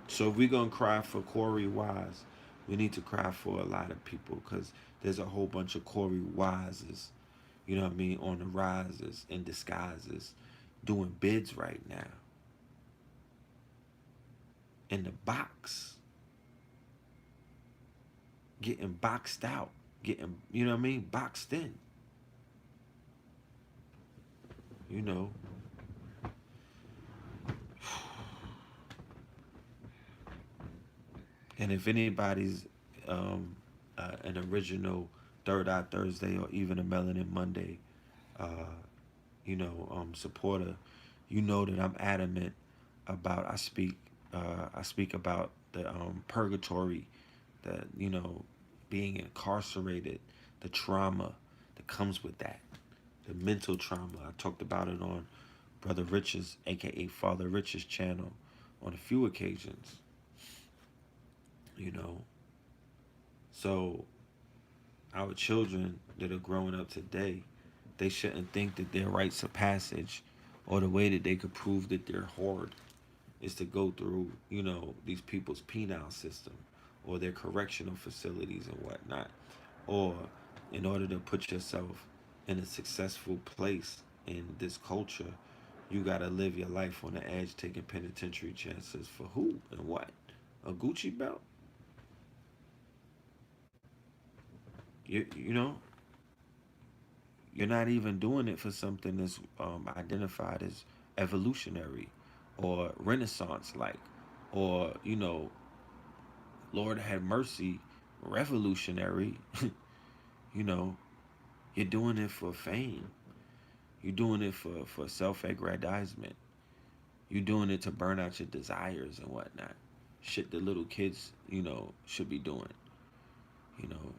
[SPEAKER 1] So if we're going to cry for Corey Wise, we need to cry for a lot of people because there's a whole bunch of Corey Wises, you know what I mean, on the rises and disguises, doing bids right now in the box, getting boxed out, getting, you know what I mean, boxed in, you know. And if anybody's an original Third Eye Thursday or even a Melanin Monday, uh, supporter, you know that I'm adamant about. I speak about the purgatory, the being incarcerated, the trauma that comes with that, the mental trauma. I talked about it on Brother Rich's, aka Father Rich's channel, on a few occasions. You know, so our children that are growing up today, they shouldn't think that their rites of passage or the way that they could prove that they're hard is to go through, these people's penal system or their correctional facilities and whatnot. Or in order to put yourself in a successful place in this culture, you got to live your life on the edge, taking penitentiary chances for who and what? A Gucci belt? You know, you're not even doing it for something that's identified as evolutionary or Renaissance like, or Lord have mercy, revolutionary. you know, you're doing it for fame. You're doing it for self-aggrandizement. You're doing it to burn out your desires and whatnot. Shit that little kids, should be doing. You know,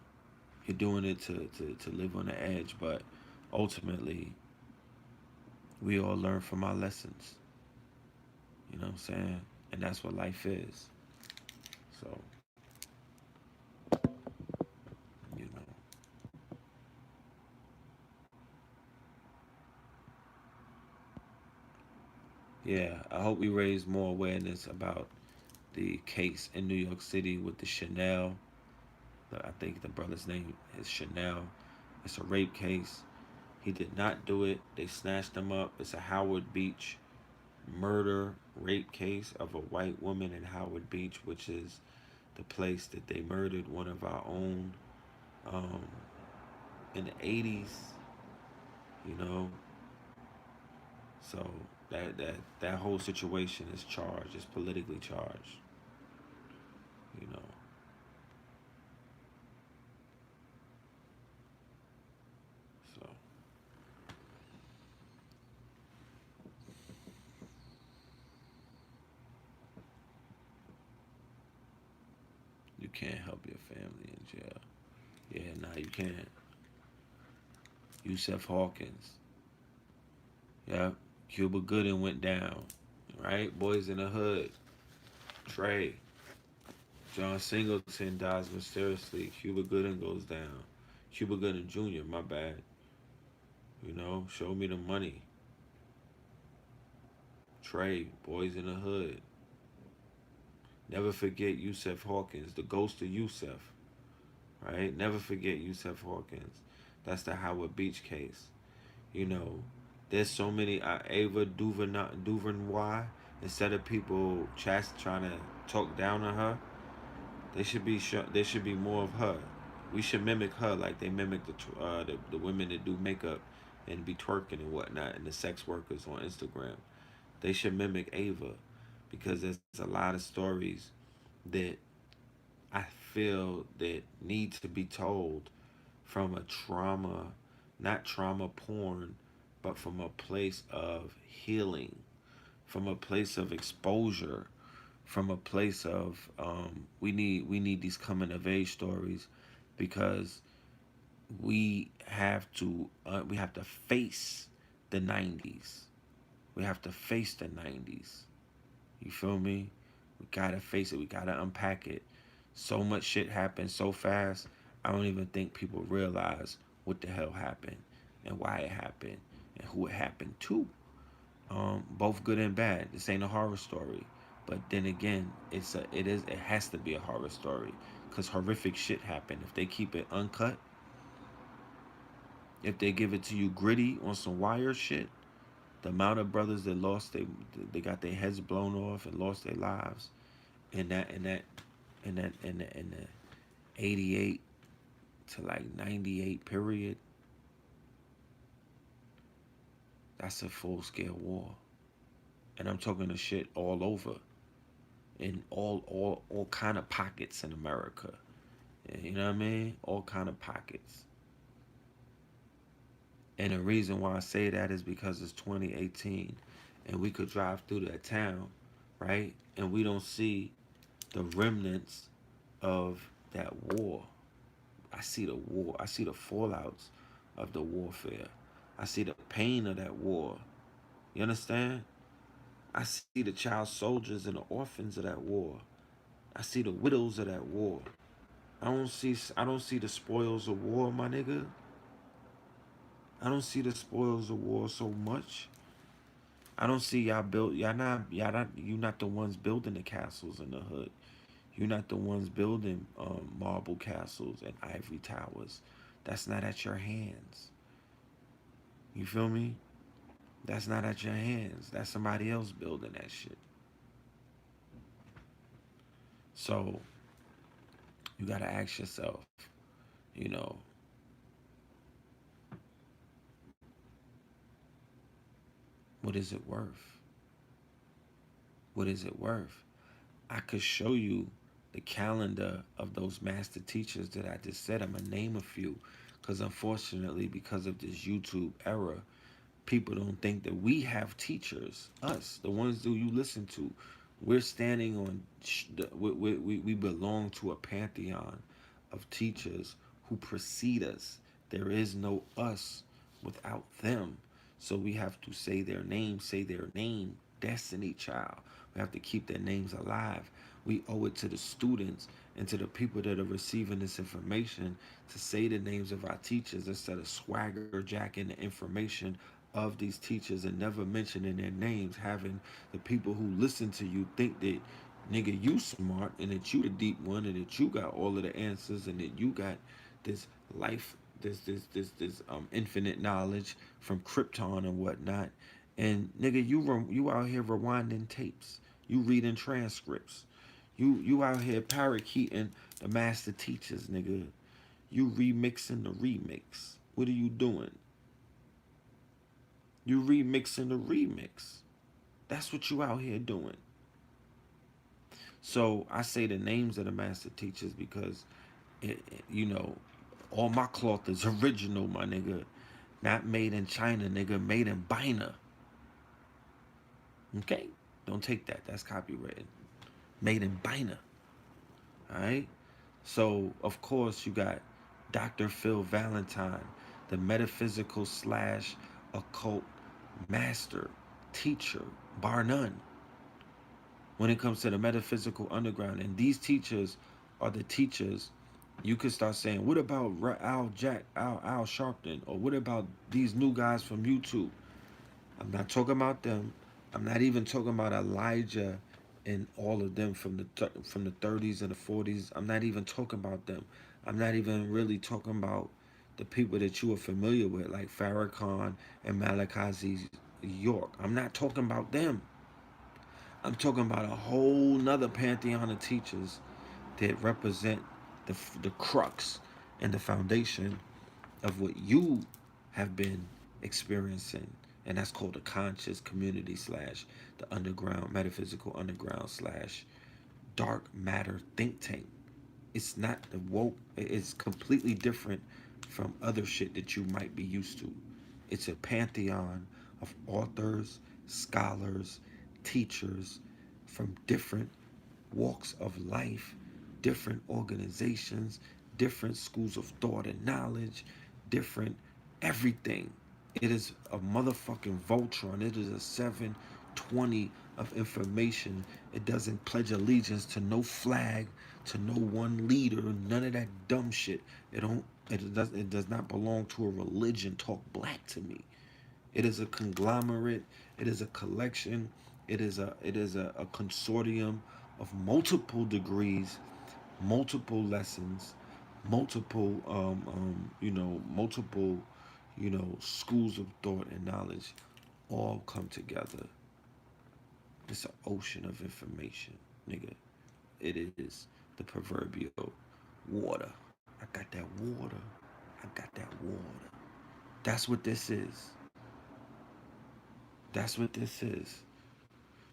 [SPEAKER 1] you're doing it to live on the edge, but ultimately, we all learn from our lessons. You know what I'm saying? And that's what life is. So, you know. Yeah, I hope we raise more awareness about the case in New York City with the Chanel. I think the brother's name is Chanel. It's a rape case. He did not do it. They snatched him up. It's a Howard Beach murder rape case of a white woman in Howard Beach, which is the place that they murdered one of our own um, in the 80s, you know. So that whole situation is charged. It's politically charged, you know. So you can't help your family in jail. Yeah, nah, you can't. Yusef Hawkins. Yep. Cuba Gooding went down. Right? Boys in the Hood. Trey. John Singleton dies mysteriously. Cuba Gooding goes down. Cuba Gooding Jr., my bad. Show me the money. Trey, Boys in the Hood. Never forget Yusef Hawkins, the ghost of Yusef. Right? Never forget Yusef Hawkins. That's the Howard Beach case. You know, there's so many Ava Duvernay. Instead of people trying to talk down on her, there should be more of her. We should mimic her like they mimic the women that do makeup and be twerking and whatnot, and the sex workers on Instagram. They should mimic Ava because there's a lot of stories that I feel that need to be told from a trauma, not trauma porn, but from a place of healing, from a place of exposure, from a place of we need these coming of age stories, because we have to face the 90s. We have to face the 90s. You feel me? We gotta face it. We gotta unpack it. So much shit happened so fast. I don't even think people realize what the hell happened and why it happened and who it happened to. Both good and bad. This ain't a horror story, but then again, it has to be a horror story because horrific shit happened. If they keep it uncut, if they give it to you gritty on some wire shit, the amount of brothers that they got their heads blown off and lost their lives in the 88 to like 98 period, that's a full scale war. And I'm talking the shit all over in all kind of pockets in America. You know what I mean? All kind of pockets. And the reason why I say that is because it's 2018 and we could drive through that town, right? And we don't see the remnants of that war. I see the war. I see the fallouts of the warfare. I see the pain of that war. You understand? I see the child soldiers and the orphans of that war. I see the widows of that war. I don't see the spoils of war, my nigga. I don't see the spoils of war so much. I don't see y'all not the ones building the castles in the hood. You're not the ones building marble castles and ivory towers. That's not at your hands. You feel me? That's not at your hands. That's somebody else building that shit. So you gotta ask yourself, you know, what is it worth? What is it worth? I could show you the calendar of those master teachers that I just said. I'm gonna name a few, because unfortunately, because of this YouTube era, people don't think that we have teachers. Us, the ones that you listen to, we're standing on. We belong to a pantheon of teachers who precede us. There is no us without them. So we have to say their name, Destiny Child. We have to keep their names alive. We owe it to the students and to the people that are receiving this information to say the names of our teachers instead of swagger jacking the information of these teachers and never mentioning their names, having the people who listen to you think that nigga you smart and that you the deep one and that you got all of the answers and that you got this life, this infinite knowledge from Krypton and whatnot. And nigga, you out here rewinding tapes, you reading transcripts, you out here parakeeting the master teachers, nigga. You remixing the remix. What are you doing? You remixing the remix. That's what you out here doing. So I say the names of the master teachers because, you know, all my cloth is original, my nigga. Not made in China, nigga. Made in Bina. Okay? Don't take that. That's copyrighted. Made in Bina. Alright? So, of course, you got Dr. Phil Valentine, the metaphysical slash occult master, teacher, bar none, when it comes to the metaphysical underground. And these teachers are the teachers. You could start saying, what about Al Sharpton? Or what about these new guys from YouTube? I'm not talking about them. I'm not even talking about Elijah and all of them from the 30s and the 40s. I'm not even talking about them. I'm not even really talking about the people that you are familiar with, like Farrakhan and Malachi York. I'm not talking about them. I'm talking about a whole nother pantheon of teachers that represent the crux and the foundation of what you have been experiencing. And that's called the conscious community slash the underground, metaphysical underground slash dark matter think tank. It's not the woke, it's completely different from other shit that you might be used to. It's a pantheon of authors, scholars, teachers from different walks of life, different organizations, different schools of thought and knowledge, different everything. It is a motherfucking Voltron. It is a 720 of information. It doesn't pledge allegiance to no flag, to no one leader, none of that dumb shit. It does not belong to a religion. Talk black to me. It is a conglomerate. It is a collection. It is a consortium of multiple degrees, multiple lessons, multiple schools of thought and knowledge, all come together. It's an ocean of information, nigga. It is the proverbial water. I got that water. I got that water. That's what this is. That's what this is.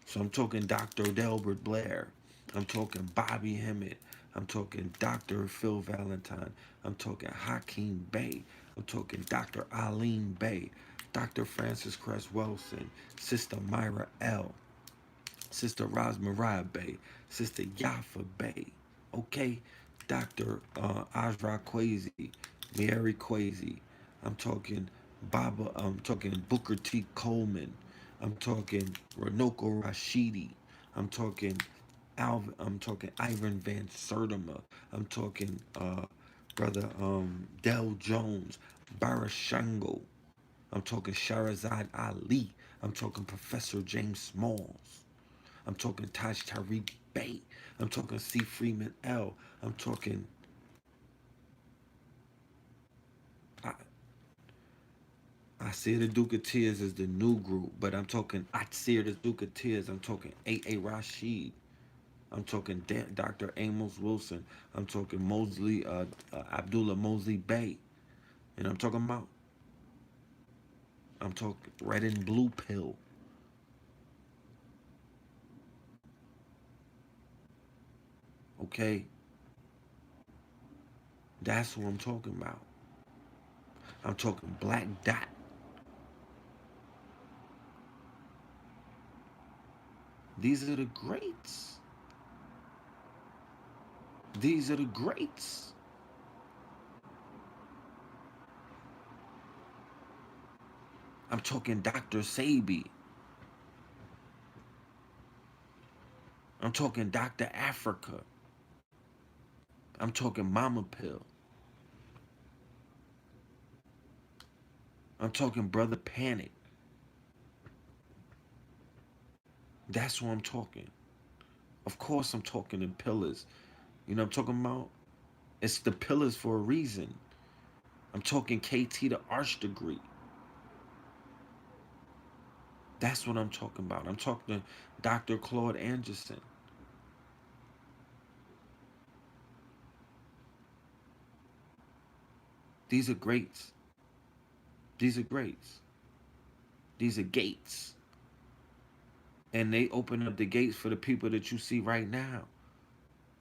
[SPEAKER 1] So I'm talking Dr. Delbert Blair. I'm talking Bobby Hemmett. I'm talking Dr. Phil Valentine. I'm talking Hakeem Bey. I'm talking Dr. Aline Bey. Dr. Francis Cress Wilson. Sister Myra L. Sister Rosmariah Bey. Sister Yafa Bey. Okay? Dr. Azra Kwesi. Mary Kwesi. I'm talking I'm talking Booker T. Coleman. I'm talking Ranoko Rashidi. I'm talking I'm talking Ivan Van Sertima. I'm talking brother Del Jones, Barashango. I'm talking Sharazad Ali. I'm talking Professor James Smalls. I'm talking Taj Tariq Bey. I'm talking C. Freeman L. I'm talking I, I see the Duke of Tears as the new group, but I'm talking I see the Duke of Tears. I'm talking A. Rashid. I'm talking Dr. Amos Wilson. I'm talking Abdullah Mosley Bey. And I'm talking Red and Blue Pill. Okay? That's who I'm talking about. I'm talking Black Dot. These are the greats. These are the greats. I'm talking Dr. Sabi. I'm talking Dr. Africa. I'm talking Mama Pill. I'm talking Brother Panic. That's what I'm talking. Of course, I'm talking in pillars. You know what I'm talking about? It's the pillars for a reason. I'm talking KT the arch degree. That's what I'm talking about. I'm talking to Dr. Claude Anderson. These are greats. These are greats. These are gates. And they open up the gates for the people that you see right now.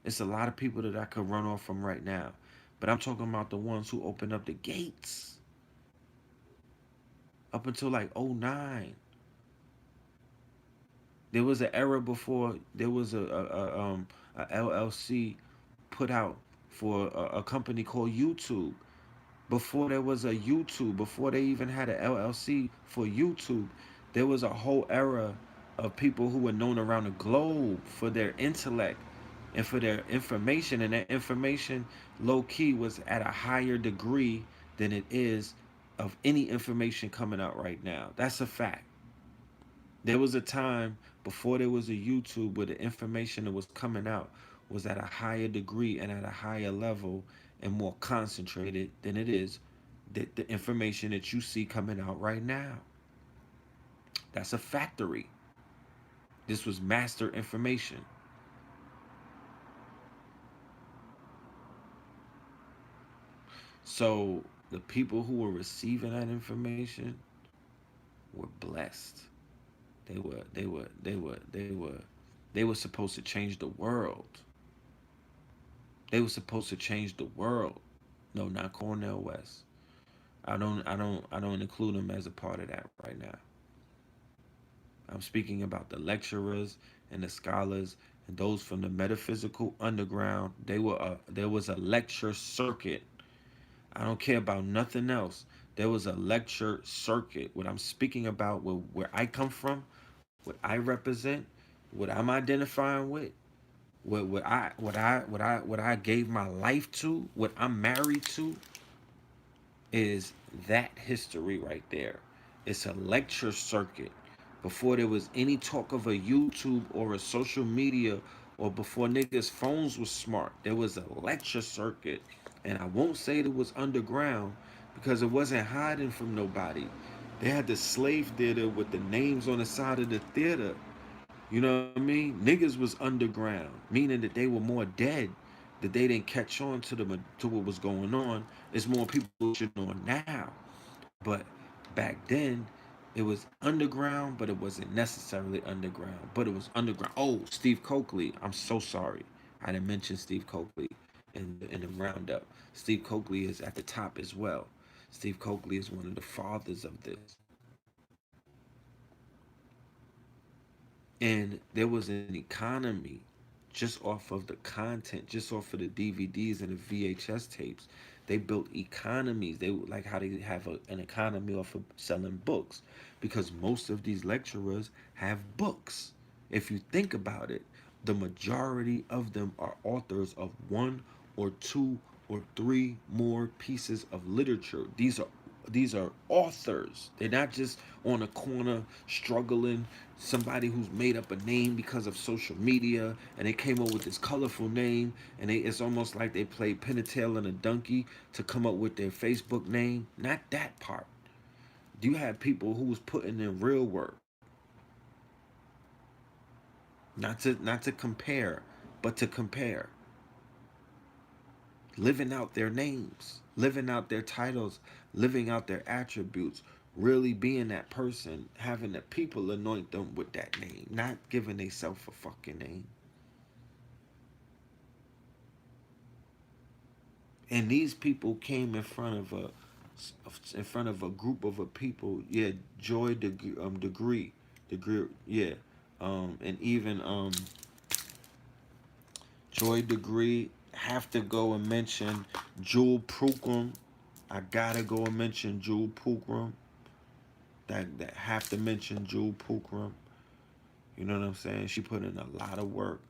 [SPEAKER 1] It's a lot of people that I could run off from right now. But I'm talking about the ones who opened up the gates up until like '09. There was an era before there was a LLC put out for a company called YouTube. Before there was a YouTube, before they even had an LLC for YouTube, there was a whole era of people who were known around the globe for their intellect and for their information. And that information, low key, was at a higher degree than it is of any information coming out right now. That's a fact. There was a time before there was a YouTube where the information that was coming out was at a higher degree and at a higher level and more concentrated than it is the information that you see coming out right now. That's a factory. This was master information. So the people who were receiving that information were blessed. They were supposed to change the world. They were supposed to change the world. No, not Cornell West. I don't include him as a part of that right now. I'm speaking about the lecturers and the scholars and those from the metaphysical underground. There was a lecture circuit. I don't care about nothing else. There was a lecture circuit. What I'm speaking about, where I come from, what I represent, what I'm identifying with, what I gave my life to, what I'm married to, is that history right there. It's a lecture circuit. Before there was any talk of a YouTube or a social media, or before niggas' phones was smart, there was a lecture circuit. And I won't say it was underground because it wasn't hiding from nobody. They had the slave theater with the names on the side of the theater. You know what I mean? Niggas was underground, meaning that they were more dead, that they didn't catch on to what was going on. It's more people catching on now. But back then, it was underground, but it wasn't necessarily underground. But it was underground. Oh, Steve Coakley. I'm so sorry. I didn't mention Steve Coakley in the roundup. Steve Coakley is at the top as well. Steve Coakley is one of the fathers of this. And there was an economy just off of the content, just off of the DVDs and the VHS tapes. They built economies. They like how they have an economy off of selling books, because most of these lecturers have books. If you think about it, the majority of them are authors of one or two or three more pieces of literature. These are authors. They're not just on a corner struggling, somebody who's made up a name because of social media and they came up with this colorful name, and it's almost like they played pin a tail and a donkey to come up with their Facebook name. Not that part. You have people who was putting in real work, not to compare, but to compare, living out their names, living out their titles, living out their attributes, really being that person, having the people anoint them with that name, not giving themselves a fucking name. And these people came in front of a group of a people. Yeah, Joy degree, yeah, and even Joy Degree. Have to go and mention Jewel Pookrum. I gotta go and mention Jewel Pookrum. That have to mention Jewel Pookrum. You know what I'm saying? She put in a lot of work.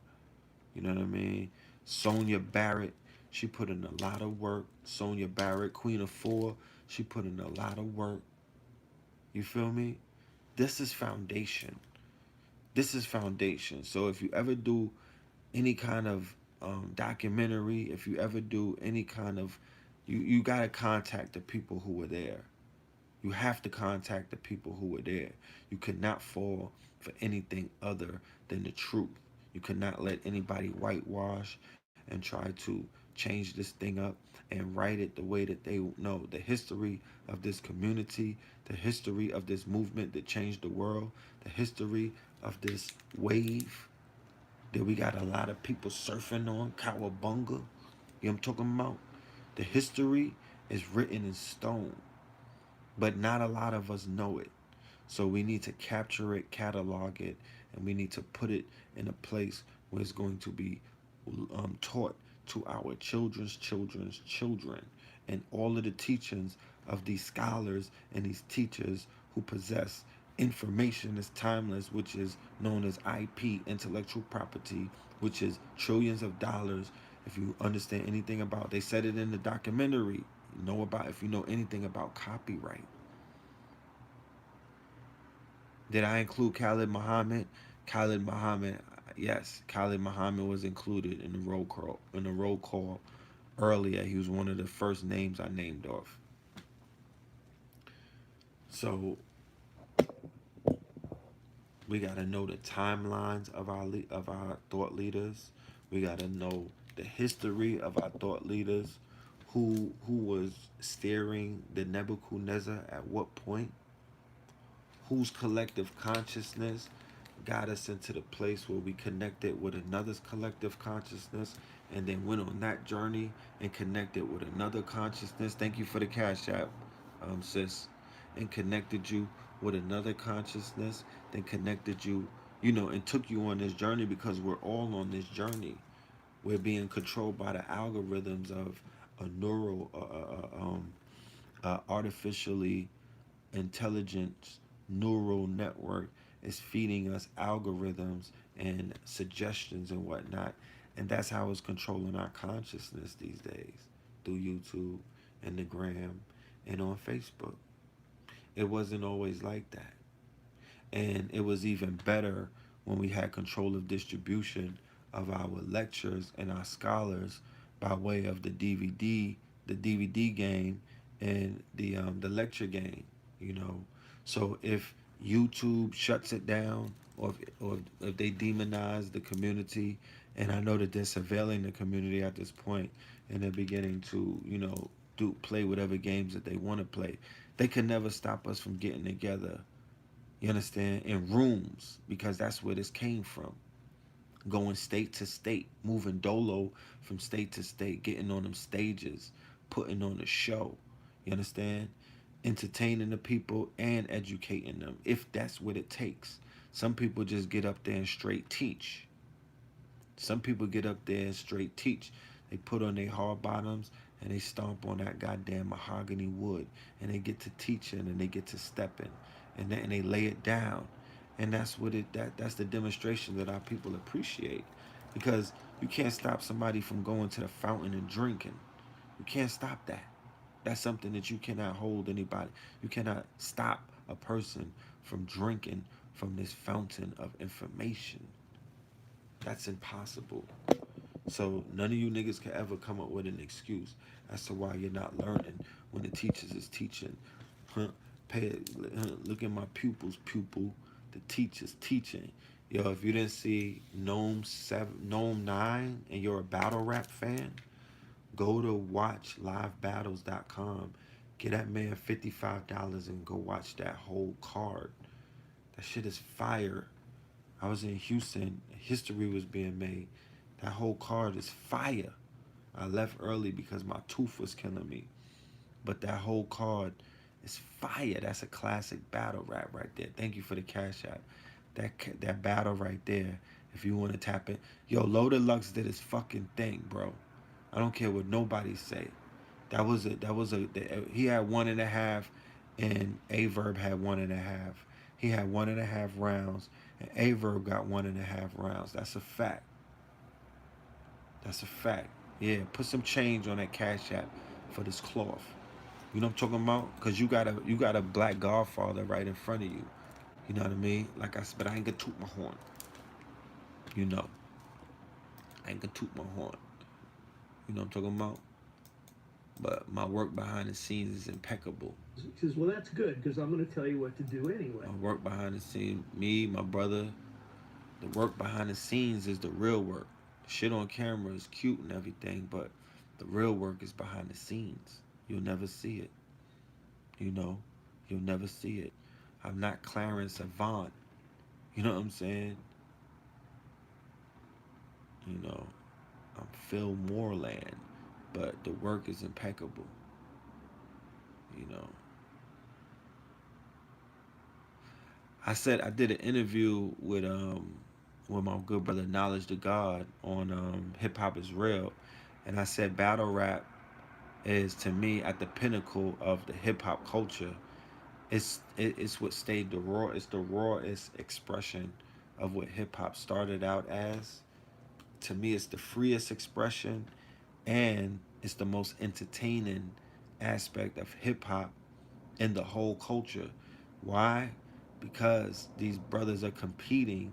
[SPEAKER 1] You know what I mean? Sonia Barrett, she put in a lot of work. Sonia Barrett, Queen of Four, she put in a lot of work. You feel me? This is foundation. This is foundation. So if you ever do any kind of documentary, if you ever do any kind of, you gotta contact the people who were there. You have to contact the people who were there. You cannot fall for anything other than the truth. You cannot let anybody whitewash and try to change this thing up and write it the way that they know. The history of this community, the history of this movement that changed the world, the history of this wave that we got a lot of people surfing on, Cowabunga. You know what I'm talking about? The history is written in stone, but not a lot of us know it. So we need to capture it, catalog it, and we need to put it in a place where it's going to be taught to our children's children's children. And all of the teachings of these scholars and these teachers who possess information is timeless, which is known as IP, intellectual property, which is trillions of dollars. If you understand anything about, they said it in the documentary. If you know anything about copyright. Did I include Khalid Muhammad? Khalid Muhammad, yes, Khalid Muhammad was included in the roll call. Earlier. He was one of the first names I named off. So we gotta know the timelines of our thought leaders. We gotta know the history of our thought leaders. Who was steering the Nebuchadnezzar at what point? Whose collective consciousness got us into the place where we connected with another's collective consciousness and then went on that journey and connected with another consciousness. Thank you for the cash app, sis. And connected you with another consciousness, then connected you, and took you on this journey because we're all on this journey. We're being controlled by the algorithms of a artificially intelligence neural network is feeding us algorithms and suggestions and whatnot. And that's how it's controlling our consciousness these days through YouTube and the gram and on Facebook. It wasn't always like that. And it was even better when we had control of distribution of our lectures and our scholars by way of the DVD game, and the lecture game. You know, so if YouTube shuts it down, or if they demonize the community, and I know that they're surveilling the community at this point, and they're beginning to do play whatever games that they want to play. They can never stop us from getting together, you understand, in rooms, because that's where this came from. Going state to state, moving dolo from state to state, getting on them stages, putting on a show. You understand? Entertaining the people and educating them, if that's what it takes. Some people just get up there and straight teach. Some people get up there and straight teach. They put on their hard bottoms and they stomp on that goddamn mahogany wood, and they get to teaching and they get to stepping, and they lay it down. And that's what that's the demonstration that our people appreciate, because you can't stop somebody from going to the fountain and drinking. You can't stop that. That's something that you cannot hold anybody. You cannot stop a person from drinking from this fountain of information. That's impossible. So none of you niggas can ever come up with an excuse as to why you're not learning when the teachers is teaching. Huh? Look at my pupil. The teacher's teaching. Yo, if you didn't see Gnome 9 and you're a battle rap fan, go to watchlivebattles.com. Get that man $55 and go watch that whole card. That shit is fire. I was in Houston. History was being made. That whole card is fire. I left early because my tooth was killing me. But that whole card is fire. That's a classic battle rap right there. Thank you for the cash app. That battle right there. If you want to tap in, yo, Loaded Lux did his fucking thing, bro. I don't care what nobody say. He had 1.5, and Averb had 1.5. He had 1.5 rounds, and Averb got 1.5 rounds. That's a fact. That's a fact. Yeah, put some change on that cash app for this cloth. You know what I'm talking about? Cause you got a black godfather right in front of you. You know what I mean? Like I said, but I ain't gonna toot my horn. You know, I ain't gonna toot my horn. You know what I'm talking about? But my work behind the scenes is impeccable.
[SPEAKER 2] He says, well, that's good, because I'm going to tell you what to do anyway.
[SPEAKER 1] My work behind the scenes, me, my brother, the work behind the scenes is the real work. Shit on camera is cute and everything, but the real work is behind the scenes. You'll never see it. You know, you'll never see it. I'm not Clarence Avant. You know what I'm saying? You know, I'm Phil Moreland, but the work is impeccable. You know, I did an interview with my good brother Knowledge to God on Hip Hop is Real, and I said battle rap is, to me, at the pinnacle of the hip hop culture. It's what stayed the raw. It's the rawest expression of what hip hop started out as. To me, it's the freest expression, and it's the most entertaining aspect of hip hop in the whole culture. Why? Because these brothers are competing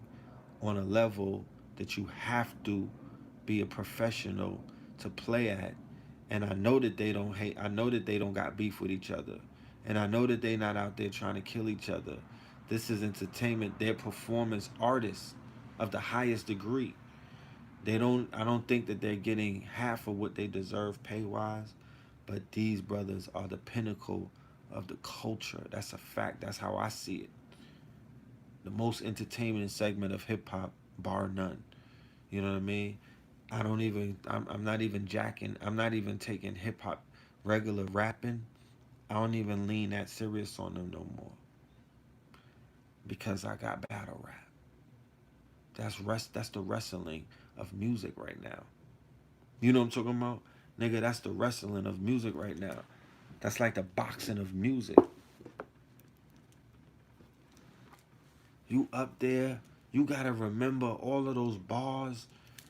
[SPEAKER 1] on a level that you have to be a professional to play at. And I know that they don't hate. I know that they don't got beef with each other. And I know that they not out there trying to kill each other. This is entertainment. They're performance artists of the highest degree. I don't think that they're getting half of what they deserve pay wise, but these brothers are the pinnacle of the culture. That's a fact. That's how I see it. The most entertainment segment of hip hop, bar none. You know what I mean? I don't even. I'm not even jacking. I'm not even taking hip hop, regular rapping. I don't even lean that serious on them no more because I got battle rap. That's the wrestling of music right now. You know what I'm talking about? Nigga, that's the wrestling of music right now. That's like the boxing of music. You up there, you gotta remember all of those bars.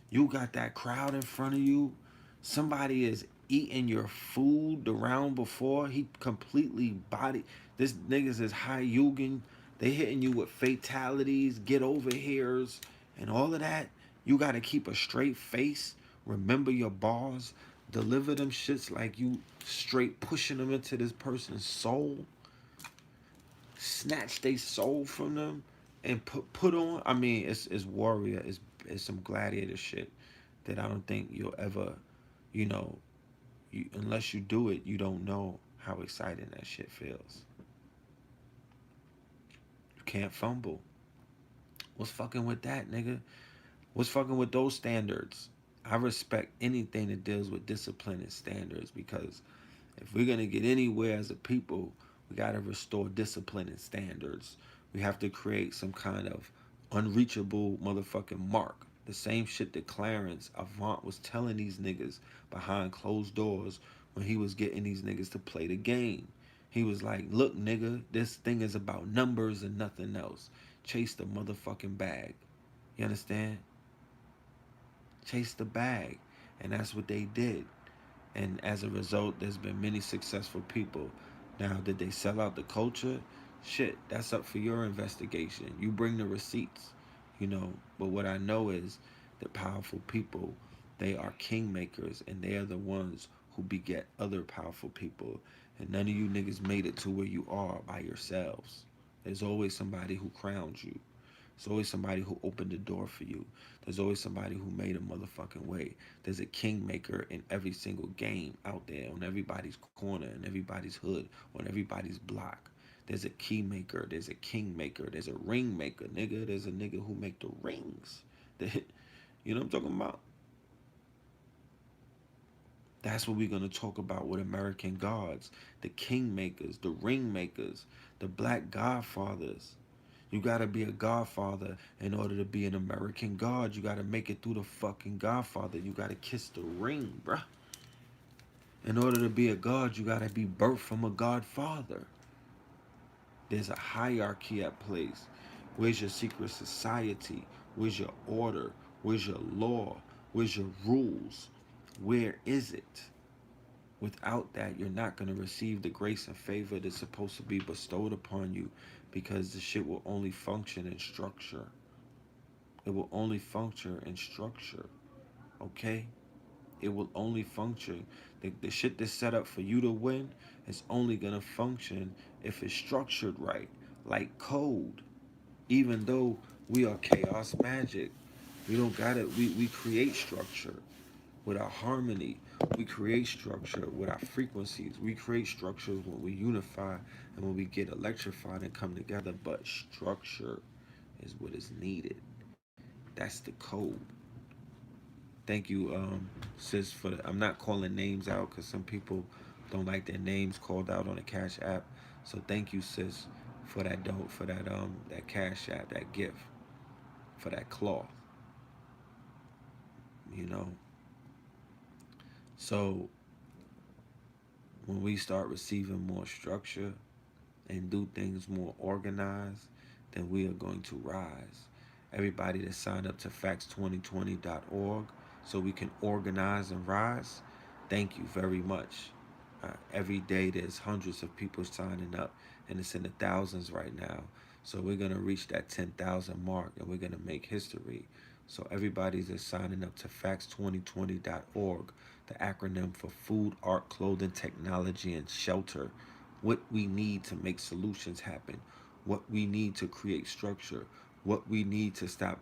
[SPEAKER 1] You got that crowd in front of you. Somebody is eating your food the round before. He completely body. This niggas is high Yugen. They hitting you with fatalities, get over here's, and all of that. You gotta keep a straight face. Remember your bars. Deliver them shits like you straight pushing them into this person's soul, snatch their soul from them and put on. I mean, it's warrior. It's some gladiator shit that I don't think you'll ever, you know, unless you do it, you don't know how exciting that shit feels. You can't fumble. What's fucking with that, nigga? What's fucking with those standards? I respect anything that deals with discipline and standards because if we're gonna get anywhere as a people, we gotta restore discipline and standards. We have to create some kind of unreachable motherfucking mark. The same shit that Clarence Avant was telling these niggas behind closed doors when he was getting these niggas to play the game. He was like, look, nigga, this thing is about numbers and nothing else. Chase the motherfucking bag. You understand? Chase the bag. And that's what they did. And as a result, there's been many successful people. Now, did they sell out the culture? Shit, that's up for your investigation. You bring the receipts, you know. But what I know is that powerful people, they are kingmakers, and they are the ones who beget other powerful people. And none of you niggas made it to where you are by yourselves. There's always somebody who crowned you. There's always somebody who opened the door for you. There's always somebody who made a motherfucking way. There's a kingmaker in every single game out there, on everybody's corner, in everybody's hood, on everybody's block. There's a key maker. There's a king maker. There's a ring maker, nigga. There's a nigga who make the rings. You know what I'm talking about? That's what we're gonna talk about with American gods, the king makers, the ring makers, the black godfathers. You gotta be a godfather in order to be an American god. You gotta make it through the fucking godfather. You gotta kiss the ring, bruh. In order to be a god, you gotta be birthed from a godfather. There's a hierarchy at place. Where's your secret society? Where's your order? Where's your law? Where's your rules? Where is it? Without that, you're not going to receive the grace and favor that's supposed to be bestowed upon you because the shit will only function in structure. It will only function in structure, okay? It will only function. The shit that's set up for you to win is only going to function if it's structured right, like code. Even though we are chaos magic, we don't got it. We create structure with our harmony. We create structure with our frequencies. We create structures when we unify and when we get electrified and come together. But structure is what is needed. That's the code. Thank you, sis, for the, I'm not calling names out because some people don't like their names called out on the Cash App. So thank you, sis, for that don't for that Cash App, that gift, for that cloth. You know, so when we start receiving more structure and do things more organized, then we are going to rise. Everybody that signed up to facts2020.org so we can organize and rise, thank you very much. Every day there's hundreds of people signing up, and it's in the thousands right now. So we're going to reach that 10,000 mark, and we're going to make history. So everybody's just signing up to facts2020.org, the acronym for food, art, clothing, technology, and shelter. What we need to make solutions happen, what we need to create structure, what we need to stop,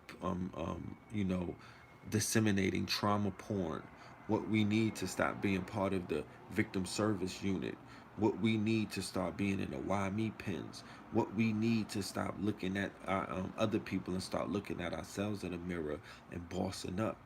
[SPEAKER 1] disseminating trauma porn, what we need to stop being part of the victim service unit, what we need to start being in the why me pins, what we need to stop looking at other people and start looking at ourselves in the mirror and bossing up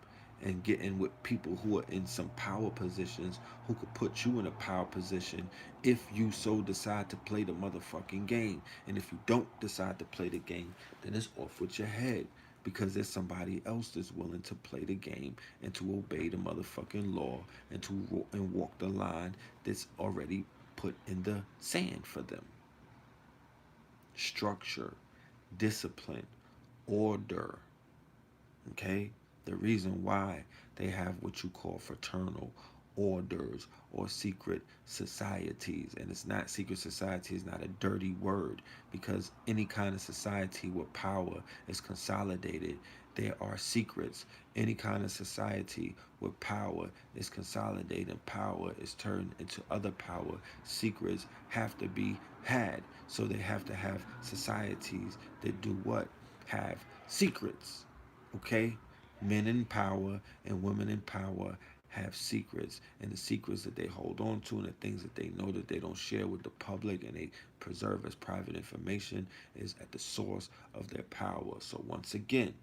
[SPEAKER 1] and getting with people who are in some power positions who could put you in a power position if you so decide to play the motherfucking game. And if you don't decide to play the game, then it's off with your head because there's somebody else that's willing to play the game and to obey the motherfucking law and to and walk the line that's already put in the sand for them. Structure, discipline, order. Okay? The reason why they have what you call fraternal orders or secret societies. And it's not secret society, is not a dirty word because any kind of society where power is consolidated, there are secrets. Any kind of society where power is consolidated and power is turned into other power, secrets have to be had. So they have to have societies that do what? Have secrets. Okay? Men in power and women in power have secrets, and the secrets that they hold on to and the things that they know that they don't share with the public and they preserve as private information is at the source of their power. So once again,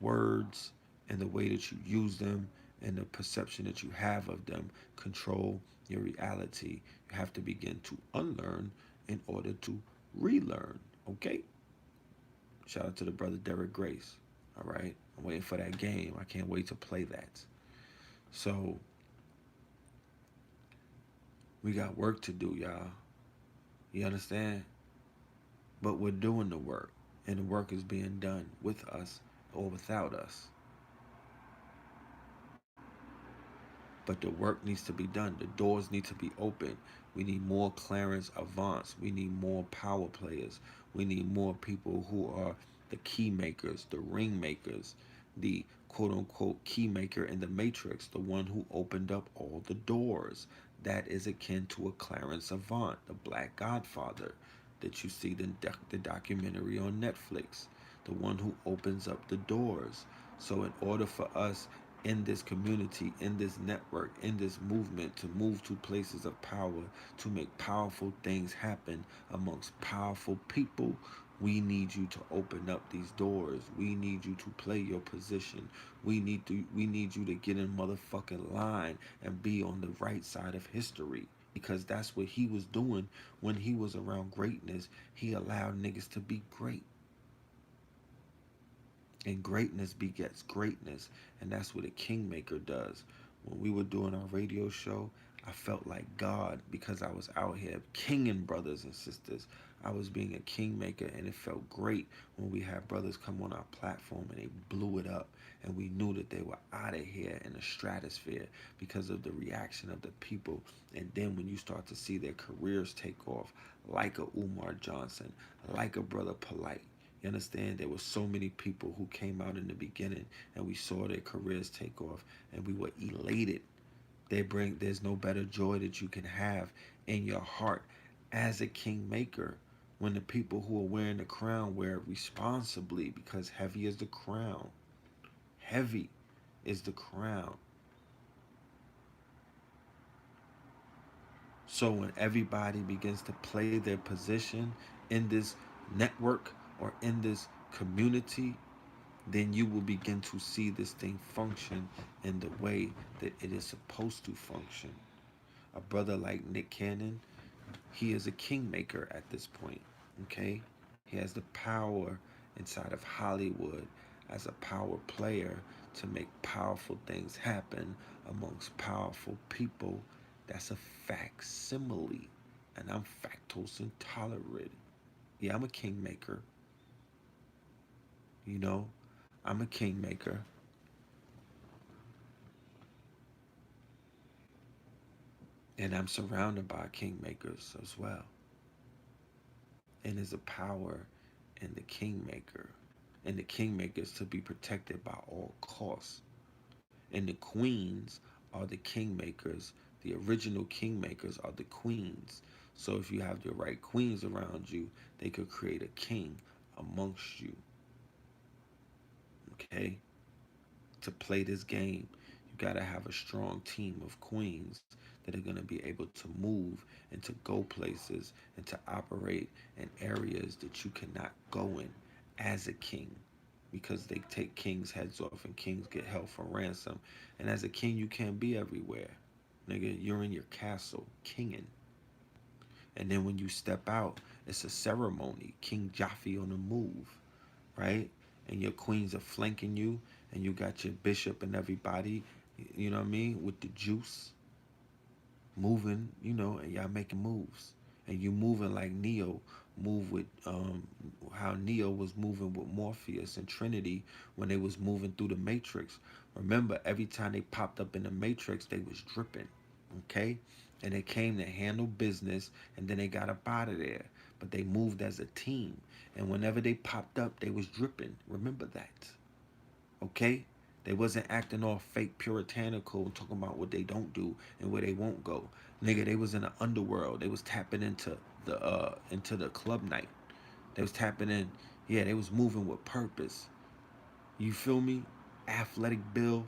[SPEAKER 1] words and the way that you use them and the perception that you have of them control your reality. You have to begin to unlearn in order to relearn. Okay? Shout out to the brother Derek Grace. All right? I'm waiting for that game. I can't wait to play that. So, we got work to do, y'all. You understand? But we're doing the work, and the work is being done with us or without us. But the work needs to be done. The doors need to be open. We need more Clarence Avants. We need more power players. We need more people who are the key makers, the ring makers, the quote unquote key maker in the Matrix, the one who opened up all the doors. That is akin to a Clarence Avant, the Black Godfather that you see the documentary on Netflix, the one who opens up the doors. So, in order for us in this community, in this network, in this movement to move to places of power, to make powerful things happen amongst powerful people, we need you to open up these doors. We need you to play your position. We need you to get in motherfucking line and be on the right side of history because that's what he was doing when he was around greatness. He allowed niggas to be great. And greatness begets greatness. And that's what a kingmaker does. When we were doing our radio show, I felt like God because I was out here kinging brothers and sisters. I was being a kingmaker, and it felt great when we had brothers come on our platform and they blew it up. And we knew that they were out of here in the stratosphere because of the reaction of the people. And then when you start to see their careers take off, like a Umar Johnson, like a Brother Polite, you understand? There were so many people who came out in the beginning and we saw their careers take off and we were elated. There's no better joy that you can have in your heart as a kingmaker when the people who are wearing the crown wear it responsibly because heavy is the crown. Heavy is the crown. So when everybody begins to play their position in this network or in this community, then you will begin to see this thing function in the way that it is supposed to function. A brother like Nick Cannon, he is a kingmaker at this point. Okay? He has the power inside of Hollywood as a power player to make powerful things happen amongst powerful people. That's a facsimile. And I'm factose intolerant. Yeah, I'm a kingmaker. You know, I'm a kingmaker. And I'm surrounded by kingmakers as well. And there's a power in the kingmaker. And the kingmaker is to be protected by all costs. And the queens are the kingmakers. The original kingmakers are the queens. So if you have the right queens around you, they could create a king amongst you. Okay? To play this game, you got to have a strong team of queens that are going to be able to move and to go places and to operate in areas that you cannot go in as a king, because they take kings' heads off and kings get held for ransom. And as a king, you can't be everywhere. Nigga, you're in your castle, kinging. And then when you step out, it's a ceremony. King Jaffe on the move, right? And your queens are flanking you, and you got your bishop and everybody, you know what I mean, with the juice moving, and y'all making moves. And you moving like Neo move with how Neo was moving with Morpheus and Trinity when they was moving through the Matrix. Remember, every time they popped up in the Matrix, they was dripping. Okay? And they came to handle business, and then they got up out of there. But they moved as a team. And whenever they popped up, they was dripping. Remember that. Okay? They wasn't acting all fake puritanical and talking about what they don't do and where they won't go. Nigga, they was in the underworld. They was tapping into the club night. They was tapping in. Yeah, they was moving with purpose. You feel me? Athletic Bill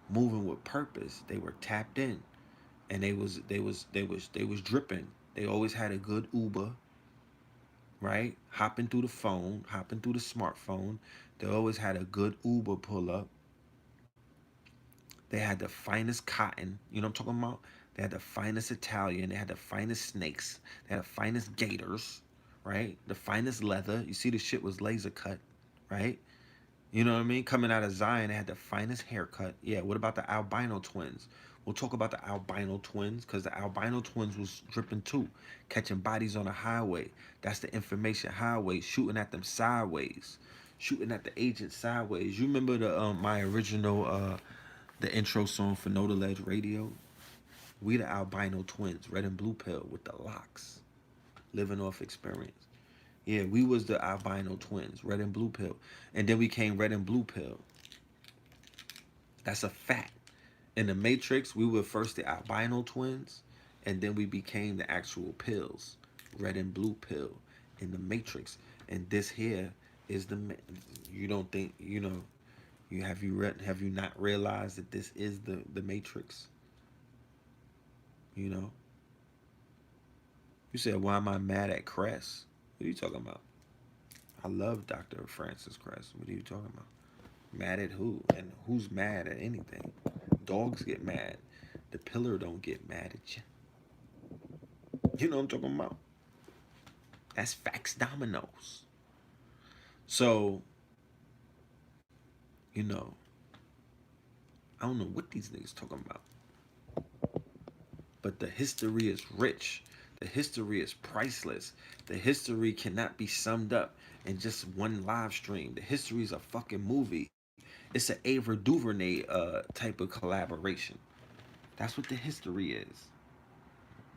[SPEAKER 1] moving with purpose. They were tapped in. And they was dripping. They always had a good Uber, right? Hopping through the phone, hopping through the smartphone. They always had a good Uber pull up. They had the finest cotton. You know what I'm talking about? They had the finest Italian. They had the finest snakes. They had the finest gators, right? The finest leather. You see, the shit was laser cut, right? You know what I mean? Coming out of Zion, they had the finest haircut. Yeah, what about the albino twins? We'll talk about the albino twins, because the albino twins was dripping too, catching bodies on the highway. That's the information highway, shooting at them sideways, shooting at the agent sideways. You remember my original the intro song for Know the Ledge Radio? We the albino twins, red and blue pill with the locks, living off experience. Yeah, we was the albino twins, red and blue pill. And then we came red and blue pill. That's a fact. In the Matrix, we were first the albino twins, and then we became the actual pills, red and blue pill in the Matrix. And this here is you don't think, have you not realized that this is the Matrix? You know? You said, why am I mad at Cress? What are you talking about? I love Dr. Francis Cress. What are you talking about? Mad at who? And who's mad at anything? Dogs get mad. The pillar don't get mad at you. You know what I'm talking about? That's facts dominoes. So, you know, I don't know what these niggas talking about. But the history is rich. The history is priceless. The history cannot be summed up in just one live stream. The history is a fucking movie. It's an Ava DuVernay type of collaboration. That's what the history is.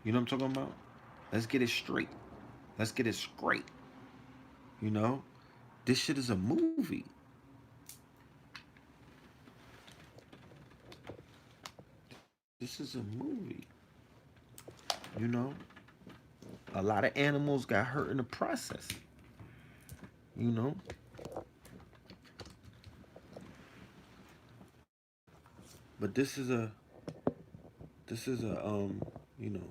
[SPEAKER 1] You know what I'm talking about? Let's get it straight. Let's get it straight. You know? This shit is a movie. This is a movie. You know? A lot of animals got hurt in the process. You know? But you know,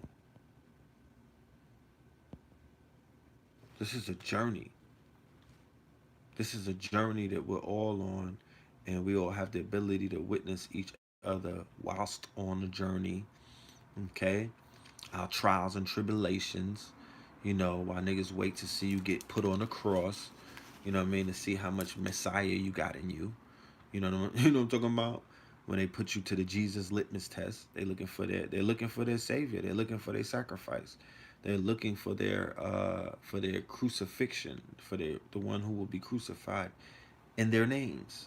[SPEAKER 1] this is a journey. This is a journey that we're all on, and we all have the ability to witness each other whilst on the journey. Okay? Our trials and tribulations. While niggas wait to see you get put on the cross. You know what I mean? To see how much Messiah you got in you. You know what I'm talking about? When they put you to the Jesus litmus test, they're looking for their savior. They're looking for their sacrifice. They're looking for their crucifixion, for the one who will be crucified in their names.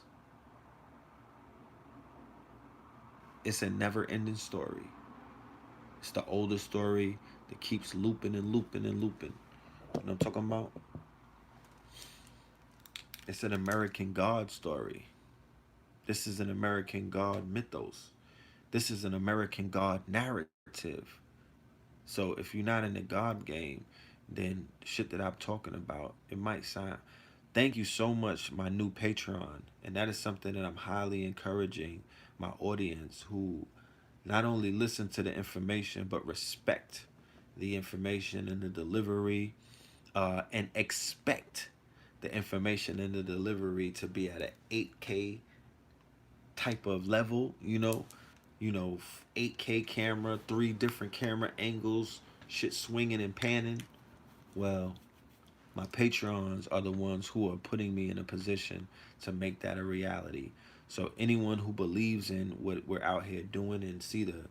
[SPEAKER 1] It's a never-ending story. It's the older story that keeps looping and looping and looping. You know what I'm talking about? It's an American God story. This is an American God mythos. This is an American God narrative. So if you're not in the God game, then the shit that I'm talking about, it might sound. Thank you so much, my new Patreon. And that is something that I'm highly encouraging my audience who Not only listen to the information, but respect the information and the delivery, and expect the information and the delivery to be at an 8K type of level, 8K camera, three different camera angles, shit swinging and panning. Well, my Patreons are the ones who are putting me in a position to make that a reality. So anyone who believes in what we're out here doing and see the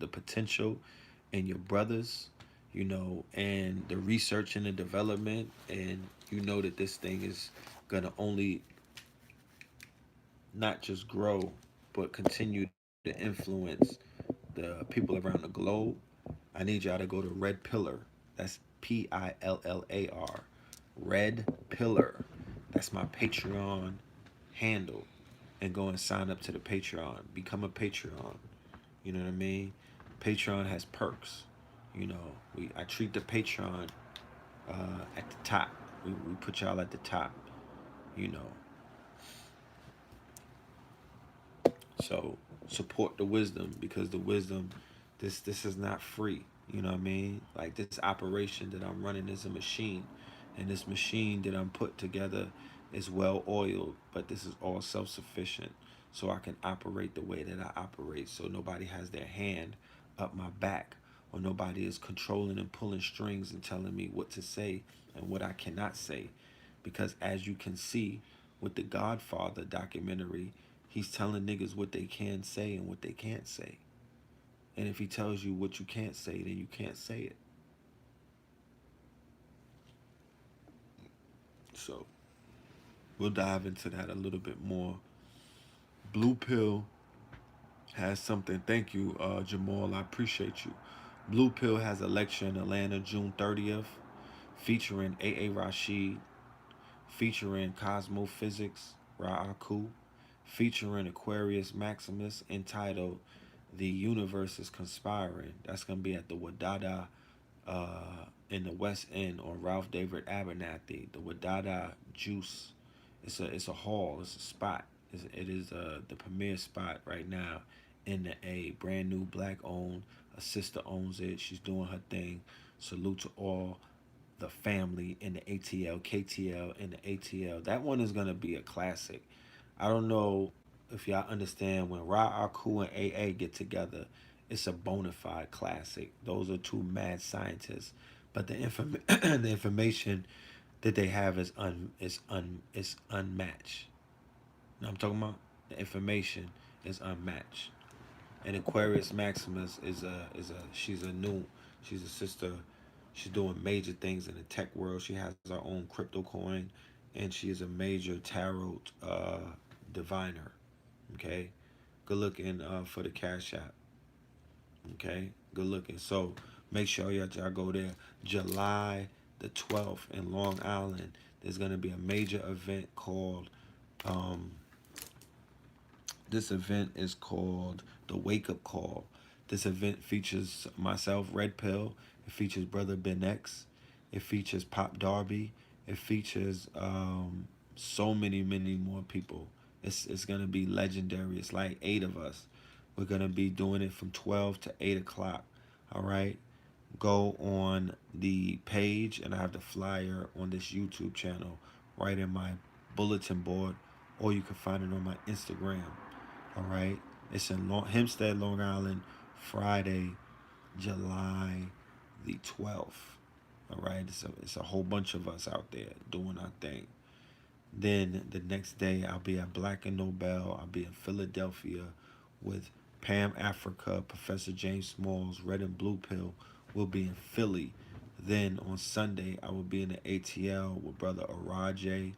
[SPEAKER 1] potential in your brothers, and the research and the development, and that this thing is gonna only not just grow, but continue to influence the people around the globe. I need y'all to go to Red Pillar. That's PILLAR. Red Pillar. That's my Patreon handle. And go and sign up to the Patreon. Become a Patreon. You know what I mean? Patreon has perks. I treat the Patreon at the top. We put y'all at the top. You know, So support the wisdom, because the wisdom, this is not free. You know what I mean? Like, this operation that I'm running is a machine, and this machine that I'm put together is well oiled, but this is all self sufficient. So I can operate the way that I operate. So nobody has their hand up my back, or nobody is controlling and pulling strings and telling me what to say and what I cannot say. Because as you can see with the Godfather documentary, he's telling niggas what they can say and what they can't say. And if he tells you what you can't say, then you can't say it. So we'll dive into that a little bit more. Blue Pill has something. Thank you, Jamal. I appreciate you. Blue Pill has a lecture in Atlanta, June 30th, featuring A.A. Rashid, featuring Cosmophysics, Ra'aku, featuring Aquarius Maximus, entitled "The Universe is Conspiring." That's gonna be at the Wadada, in the West End, on Ralph David Abernathy. The Wadada Juice. It's a hall. It's a spot. It is the premier spot right now in the A. Brand new, black owned. A sister owns it. She's doing her thing. Salute to all the family in the ATL, KTL, and the ATL. That one is gonna be a classic. I don't know if y'all understand, when Ra Aku and AA get together, it's a bona fide classic. Those are two mad scientists, but the information that they have is unmatched. You know what I'm talking about? The information is unmatched. And Aquarius Maximus she's a sister. She's doing major things in the tech world. She has her own crypto coin, and she is a major tarot diviner. Okay, good looking for the cash app. Okay, good looking. So make sure y'all go there. July the 12th in Long Island, there's gonna be a major event called um, this event is called the Wake Up Call. This event features myself, Red Pill. It features Brother Ben X. It features Pop Darby. It features so many more people. It's gonna be legendary. It's like 8 of us. We're gonna be doing it from 12 to 8 o'clock. All right. Go on the page, and I have the flyer on this YouTube channel right in my bulletin board, or you can find it on my Instagram. All right. It's in Hempstead, Long Island, Friday, July the 12th. All right. It's a whole bunch of us out there doing our thing. Then the next day, I'll be at Black and Nobel. I'll be in Philadelphia with Pam Africa, Professor James Smalls, Red and Blue Pill. Will be in Philly. Then on Sunday, I will be in the ATL with Brother Araje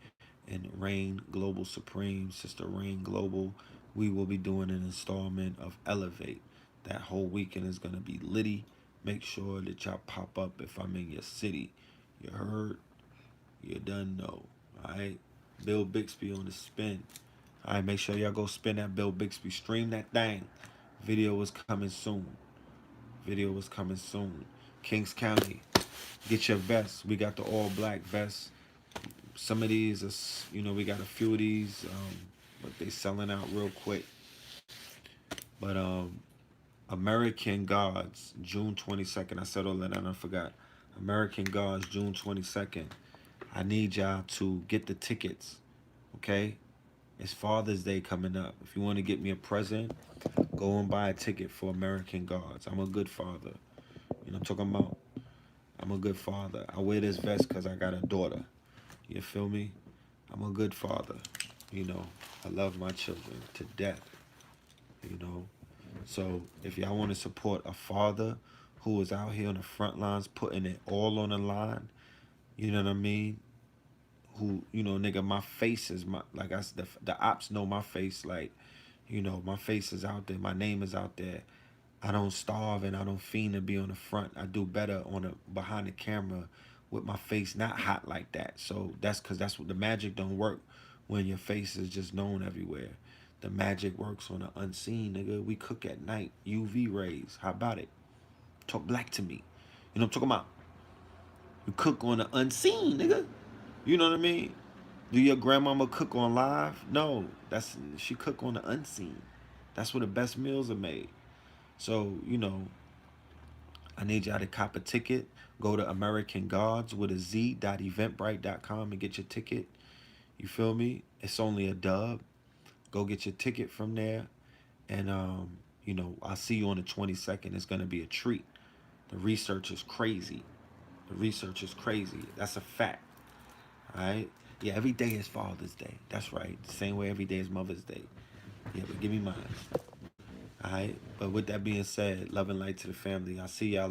[SPEAKER 1] and Rain Global Supreme, Sister Rain Global. We will be doing an installment of Elevate. That whole weekend is going to be litty. Make sure that y'all pop up if I'm in your city. You heard? You done know. Alright? Bill Bixby on the spin. Alright, make sure y'all go spin that Bill Bixby. Stream that thing. Video is coming soon. Video is coming soon. Kings County, get your vests. We got the all black vests. Some of these are, we got a few of these, but they selling out real quick. But American Gods, June 22nd. I said all that and I forgot. American Gods, June 22nd. I need y'all to get the tickets, okay? It's Father's Day coming up. If you want to get me a present, go and buy a ticket for American Gods. I'm a good father. You know what I'm talking about? I'm a good father. I wear this vest because I got a daughter. You feel me? I'm a good father. You know, I love my children to death. You know, so if y'all want to support a father who is out here on the front lines putting it all on the line, you know what I mean? Who, you know, nigga, my face is my, like the ops know my face. Like, you know, my face is out there. My name is out there. I don't starve and I don't fiend to be on the front. I do better on the behind the camera with my face not hot like that. So that's because that's what the magic don't work when your face is just known everywhere. The magic works on the unseen, nigga. We cook at night. UV rays. How about it? Talk black to me. You know what I'm talking about? You cook on the unseen, nigga. You know what I mean? Do your grandmama cook on live? No, that's she cook on the unseen. That's where the best meals are made. So, you know, I need y'all to cop a ticket. Go to American Gods with a Z.eventbrite.com and get your ticket. You feel me? It's only a dub. Go get your ticket from there. And you know, I'll see you on the 22nd. It's gonna be a treat. The research is crazy. The research is crazy. That's a fact. Alright? Yeah, every day is Father's Day. That's right. The same way every day is Mother's Day. Yeah, but give me mine. Alright? But with that being said, love and light to the family. I'll see y'all